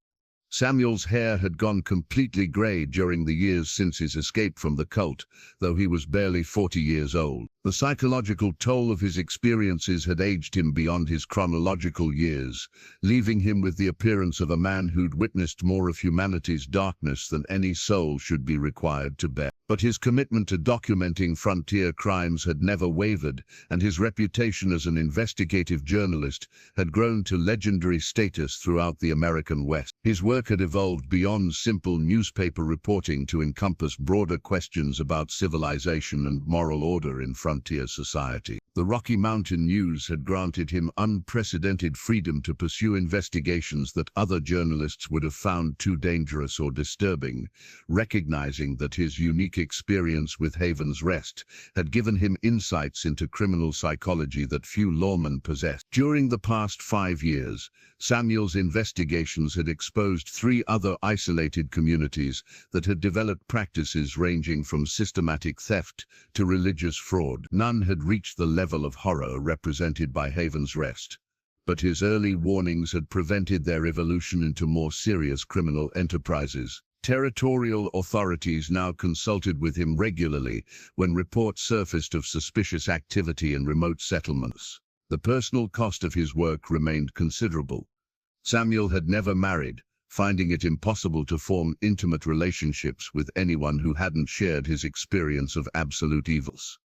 Samuel's hair had gone completely gray during the years since his escape from the cult, though he was barely 40 years old. The psychological toll of his experiences had aged him beyond his chronological years, leaving him with the appearance of a man who'd witnessed more of humanity's darkness than any soul should be required to bear. But his commitment to documenting frontier crimes had never wavered, and his reputation as an investigative journalist had grown to legendary status throughout the American West. His work work had evolved beyond simple newspaper reporting to encompass broader questions about civilization and moral order in frontier society. The Rocky Mountain News had granted him unprecedented freedom to pursue investigations that other journalists would have found too dangerous or disturbing, recognizing that his unique experience with Haven's Rest had given him insights into criminal psychology that few lawmen possessed. During the past 5 years, Samuel's investigations had exposed 3 other isolated communities that had developed practices ranging from systematic theft to religious fraud. None had reached the level of horror represented by Haven's Rest, but his early warnings had prevented their evolution into more serious criminal enterprises. Territorial authorities now consulted with him regularly when reports surfaced of suspicious activity in remote settlements. The personal cost of his work remained considerable. Samuel had never married, finding it impossible to form intimate relationships with anyone who hadn't shared his experience of absolute evils.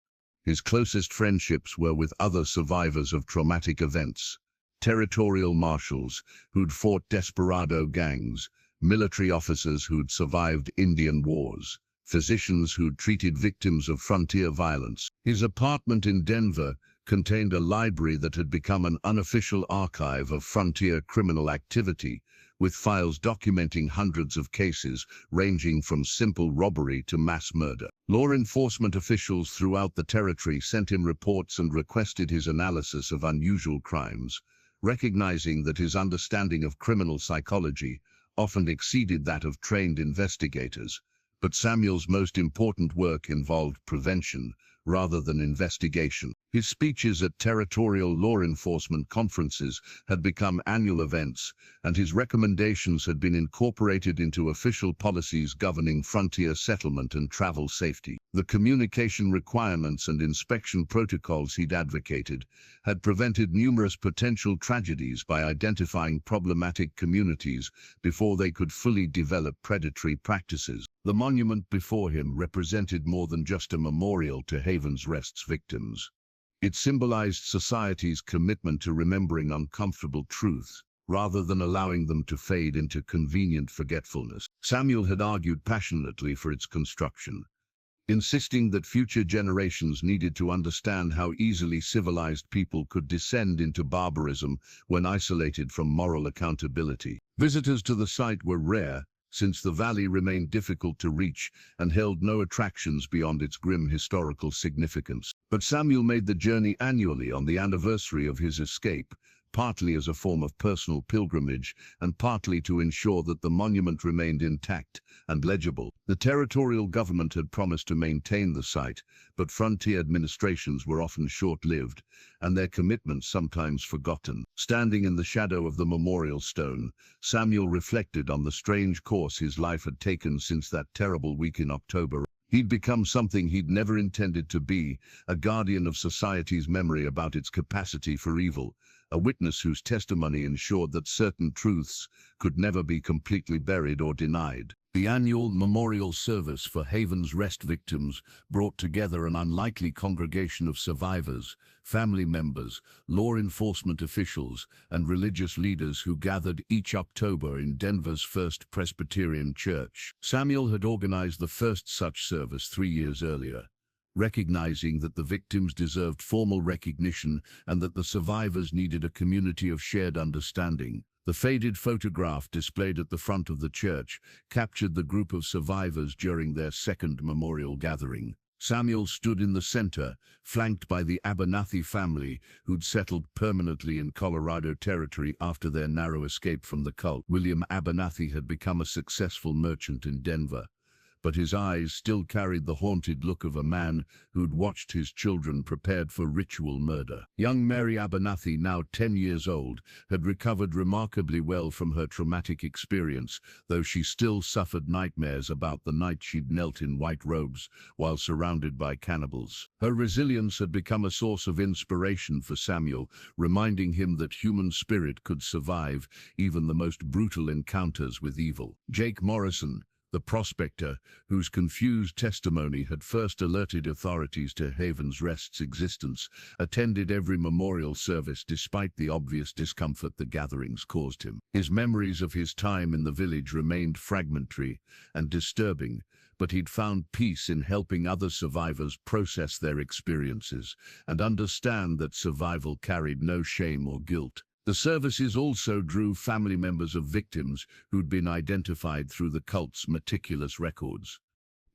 His closest friendships were with other survivors of traumatic events, territorial marshals who'd fought desperado gangs, military officers who'd survived Indian wars, physicians who'd treated victims of frontier violence. His apartment in Denver contained a library that had become an unofficial archive of frontier criminal activity, with files documenting hundreds of cases ranging from simple robbery to mass murder. Law enforcement officials throughout the territory sent him reports and requested his analysis of unusual crimes, recognizing that his understanding of criminal psychology often exceeded that of trained investigators. But Samuel's most important work involved prevention rather than investigation. His speeches at territorial law enforcement conferences had become annual events, and his recommendations had been incorporated into official policies governing frontier settlement and travel safety. The communication requirements and inspection protocols he'd advocated had prevented numerous potential tragedies by identifying problematic communities before they could fully develop predatory practices. The monument before him represented more than just a memorial to Haven's Rest's victims. It symbolized society's commitment to remembering uncomfortable truths, rather than allowing them to fade into convenient forgetfulness. Samuel had argued passionately for its construction, insisting that future generations needed to understand how easily civilized people could descend into barbarism when isolated from moral accountability. Visitors to the site were rare, since the valley remained difficult to reach and held no attractions beyond its grim historical significance. But Samuel made the journey annually on the anniversary of his escape, partly as a form of personal pilgrimage and partly to ensure that the monument remained intact and legible. The territorial government had promised to maintain the site, but frontier administrations were often short-lived, and their commitments sometimes forgotten. Standing in the shadow of the memorial stone, Samuel reflected on the strange course his life had taken since that terrible week in October. He'd become something he'd never intended to be, a guardian of society's memory about its capacity for evil, a witness whose testimony ensured that certain truths could never be completely buried or denied. The annual memorial service for Haven's Rest victims brought together an unlikely congregation of survivors, family members, law enforcement officials, and religious leaders who gathered each October in Denver's First Presbyterian Church. Samuel had organized the first such service 3 years earlier, recognizing that the victims deserved formal recognition and that the survivors needed a community of shared understanding. The faded photograph displayed at the front of the church captured the group of survivors during their second memorial gathering. Samuel stood in the center, flanked by the Abernathy family, who'd settled permanently in Colorado Territory after their narrow escape from the cult. William Abernathy had become a successful merchant in Denver, but his eyes still carried the haunted look of a man who'd watched his children prepared for ritual murder. Young Mary Abernathy, now 10 years old, had recovered remarkably well from her traumatic experience, though she still suffered nightmares about the night she'd knelt in white robes while surrounded by cannibals. Her resilience had become a source of inspiration for Samuel, reminding him that human spirit could survive even the most brutal encounters with evil. Jake Morrison, The prospector, whose confused testimony had first alerted authorities to Haven's Rest's existence, attended every memorial service despite the obvious discomfort the gatherings caused him. His memories of his time in the village remained fragmentary and disturbing, but he'd found peace in helping other survivors process their experiences and understand that survival carried no shame or guilt. The services also drew family members of victims who'd been identified through the cult's meticulous records.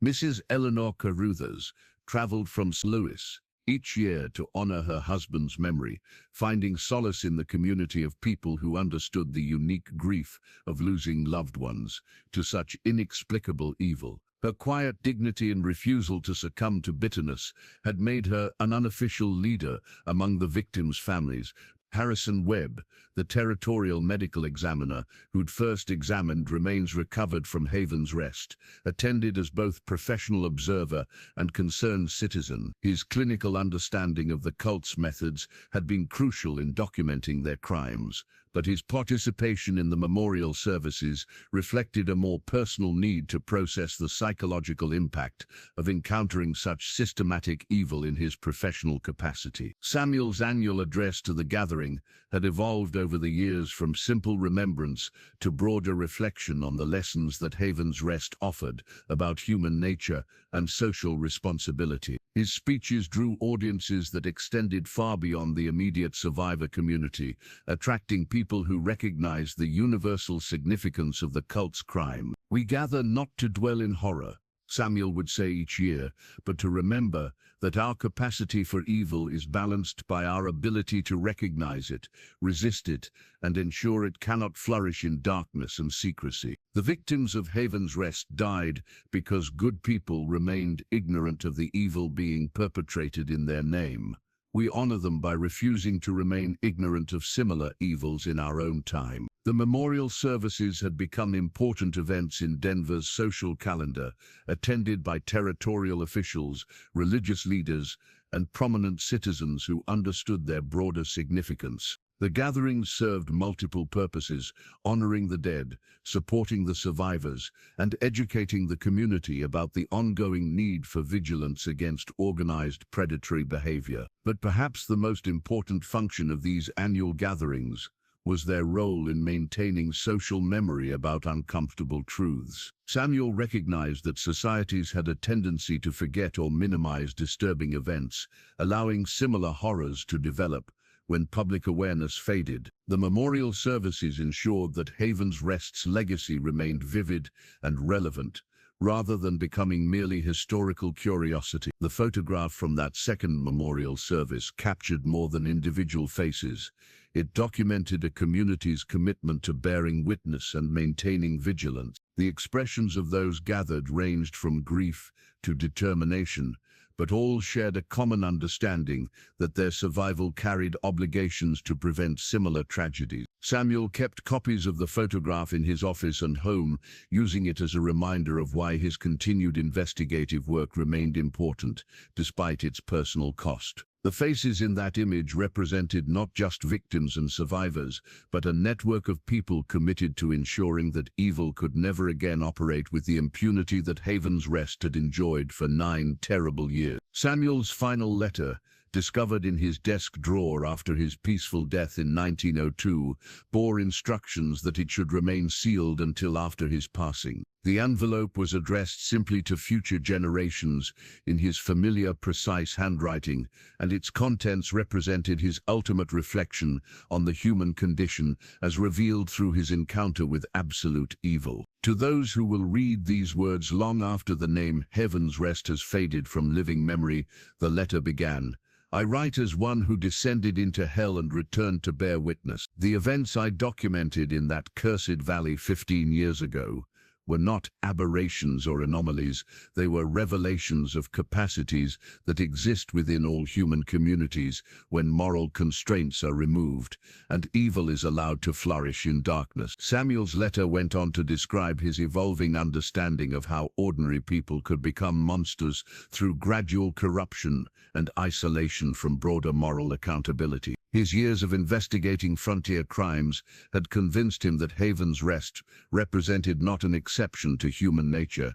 Mrs. Eleanor Carruthers traveled from St. Louis each year to honor her husband's memory, finding solace in the community of people who understood the unique grief of losing loved ones to such inexplicable evil. Her quiet dignity and refusal to succumb to bitterness had made her an unofficial leader among the victims' families. Harrison Webb, the territorial medical examiner who'd first examined remains recovered from Haven's Rest, attended as both professional observer and concerned citizen. His clinical understanding of the cult's methods had been crucial in documenting their crimes, but his participation in the memorial services reflected a more personal need to process the psychological impact of encountering such systematic evil in his professional capacity. Samuel's annual address to the gathering had evolved over the years from simple remembrance to broader reflection on the lessons that Haven's Rest offered about human nature and social responsibility. His speeches drew audiences that extended far beyond the immediate survivor community, attracting people who recognized the universal significance of the cult's crime. "We gather not to dwell in horror," Samuel would say each year, "but to remember that our capacity for evil is balanced by our ability to recognize it, resist it, and ensure it cannot flourish in darkness and secrecy." The victims of Haven's Rest died because good people remained ignorant of the evil being perpetrated in their name. We honor them by refusing to remain ignorant of similar evils in our own time. The memorial services had become important events in Denver's social calendar, attended by territorial officials, religious leaders, and prominent citizens who understood their broader significance. The gatherings served multiple purposes: honoring the dead, supporting the survivors, and educating the community about the ongoing need for vigilance against organized predatory behavior. But perhaps the most important function of these annual gatherings was their role in maintaining social memory about uncomfortable truths. Samuel recognized that societies had a tendency to forget or minimize disturbing events, allowing similar horrors to develop. When public awareness faded, the memorial services ensured that Haven's Rest's legacy remained vivid and relevant, rather than becoming merely historical curiosity. The photograph from that second memorial service captured more than individual faces. It documented a community's commitment to bearing witness and maintaining vigilance. The expressions of those gathered ranged from grief to determination, but all shared a common understanding that their survival carried obligations to prevent similar tragedies. Samuel kept copies of the photograph in his office and home, using it as a reminder of why his continued investigative work remained important, despite its personal cost. The faces in that image represented not just victims and survivors, but a network of people committed to ensuring that evil could never again operate with the impunity that Haven's Rest had enjoyed for 9 terrible years. Samuel's final letter, discovered in his desk drawer after his peaceful death in 1902, bore instructions that it should remain sealed until after his passing. The envelope was addressed simply to future generations in his familiar, precise handwriting, and its contents represented his ultimate reflection on the human condition as revealed through his encounter with absolute evil. To those who will read these words long after the name Haven's Rest has faded from living memory, the letter began, "I write as one who descended into hell and returned to bear witness. The events I documented in that cursed valley 15 years ago were not aberrations or anomalies. They were revelations of capacities that exist within all human communities when moral constraints are removed and evil is allowed to flourish in darkness." Samuel's letter went on to describe his evolving understanding of how ordinary people could become monsters through gradual corruption and isolation from broader moral accountability. His years of investigating frontier crimes had convinced him that Haven's Rest represented not an exception exception to human nature,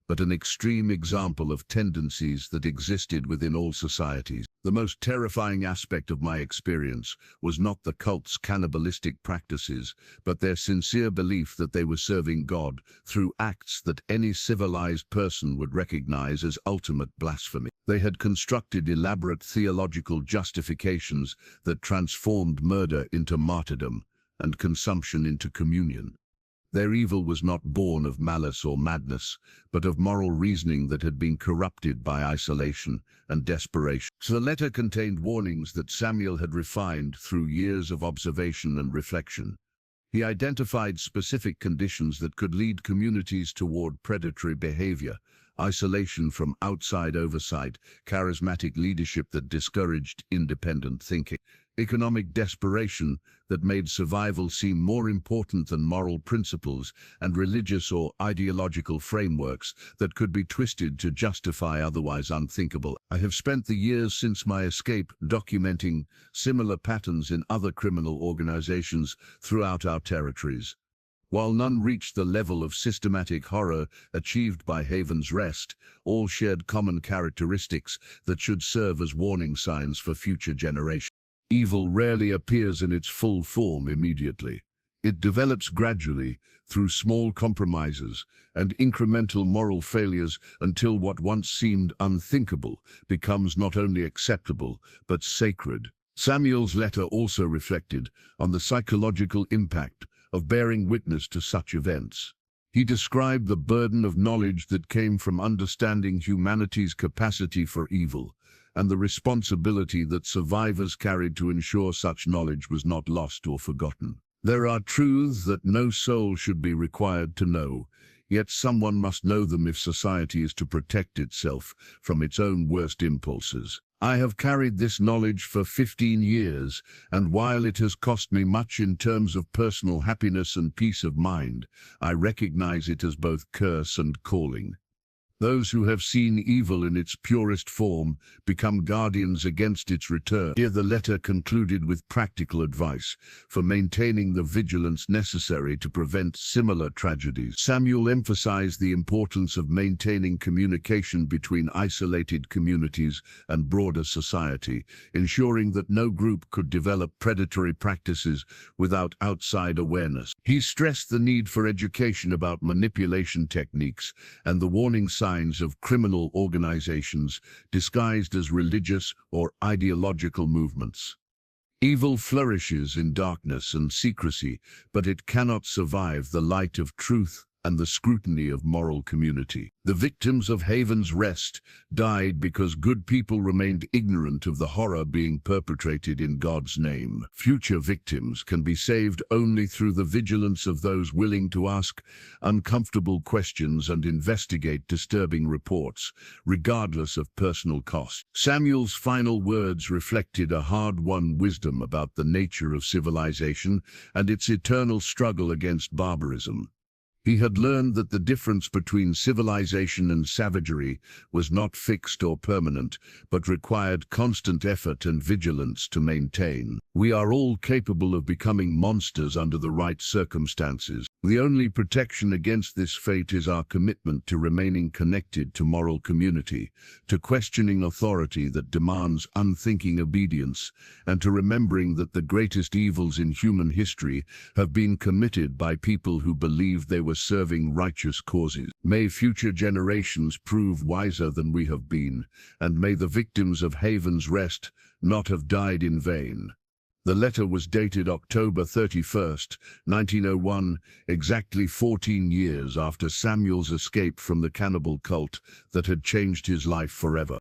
but an extreme example of tendencies that existed within all societies. The most terrifying aspect of my experience was not the cult's cannibalistic practices, but their sincere belief that they were serving God through acts that any civilized person would recognize as ultimate blasphemy. They had constructed elaborate theological justifications that transformed murder into martyrdom and consumption into communion. Their evil was not born of malice or madness, but of moral reasoning that had been corrupted by isolation and desperation. So the letter contained warnings that Samuel had refined through years of observation and reflection. He identified specific conditions that could lead communities toward predatory behavior: isolation from outside oversight, charismatic leadership that discouraged independent thinking, economic desperation that made survival seem more important than moral principles, and religious or ideological frameworks that could be twisted to justify otherwise unthinkable. I have spent the years since my escape documenting similar patterns in other criminal organizations throughout our territories. While none reached the level of systematic horror achieved by Haven's Rest, all shared common characteristics that should serve as warning signs for future generations. Evil rarely appears in its full form immediately. It develops gradually through small compromises and incremental moral failures until what once seemed unthinkable becomes not only acceptable but sacred. Samuel's letter also reflected on the psychological impact of bearing witness to such events. He described the burden of knowledge that came from understanding humanity's capacity for evil, and the responsibility that survivors carried to ensure such knowledge was not lost or forgotten. There are truths that no soul should be required to know, yet someone must know them if society is to protect itself from its own worst impulses. I have carried this knowledge for 15 years, and while it has cost me much in terms of personal happiness and peace of mind, I recognize it as both curse and calling. Those who have seen evil in its purest form become guardians against its return. Here the letter concluded with practical advice for maintaining the vigilance necessary to prevent similar tragedies. Samuel emphasized the importance of maintaining communication between isolated communities and broader society, ensuring that no group could develop predatory practices without outside awareness. He stressed the need for education about manipulation techniques and the warning signs of criminal organizations disguised as religious or ideological movements. Evil flourishes in darkness and secrecy, but it cannot survive the light of truth and the scrutiny of moral community. The victims of Haven's Rest died because good people remained ignorant of the horror being perpetrated in God's name. Future victims can be saved only through the vigilance of those willing to ask uncomfortable questions and investigate disturbing reports, regardless of personal cost. Samuel's final words reflected a hard-won wisdom about the nature of civilization and its eternal struggle against barbarism. He had learned that the difference between civilization and savagery was not fixed or permanent, but required constant effort and vigilance to maintain. We are all capable of becoming monsters under the right circumstances. The only protection against this fate is our commitment to remaining connected to moral community, to questioning authority that demands unthinking obedience, and to remembering that the greatest evils in human history have been committed by people who believed they were serving righteous causes. May future generations prove wiser than we have been, and may the victims of Haven's Rest not have died in vain. The letter was dated October 31st, 1901, exactly 14 years after Samuel's escape from the cannibal cult that had changed his life forever.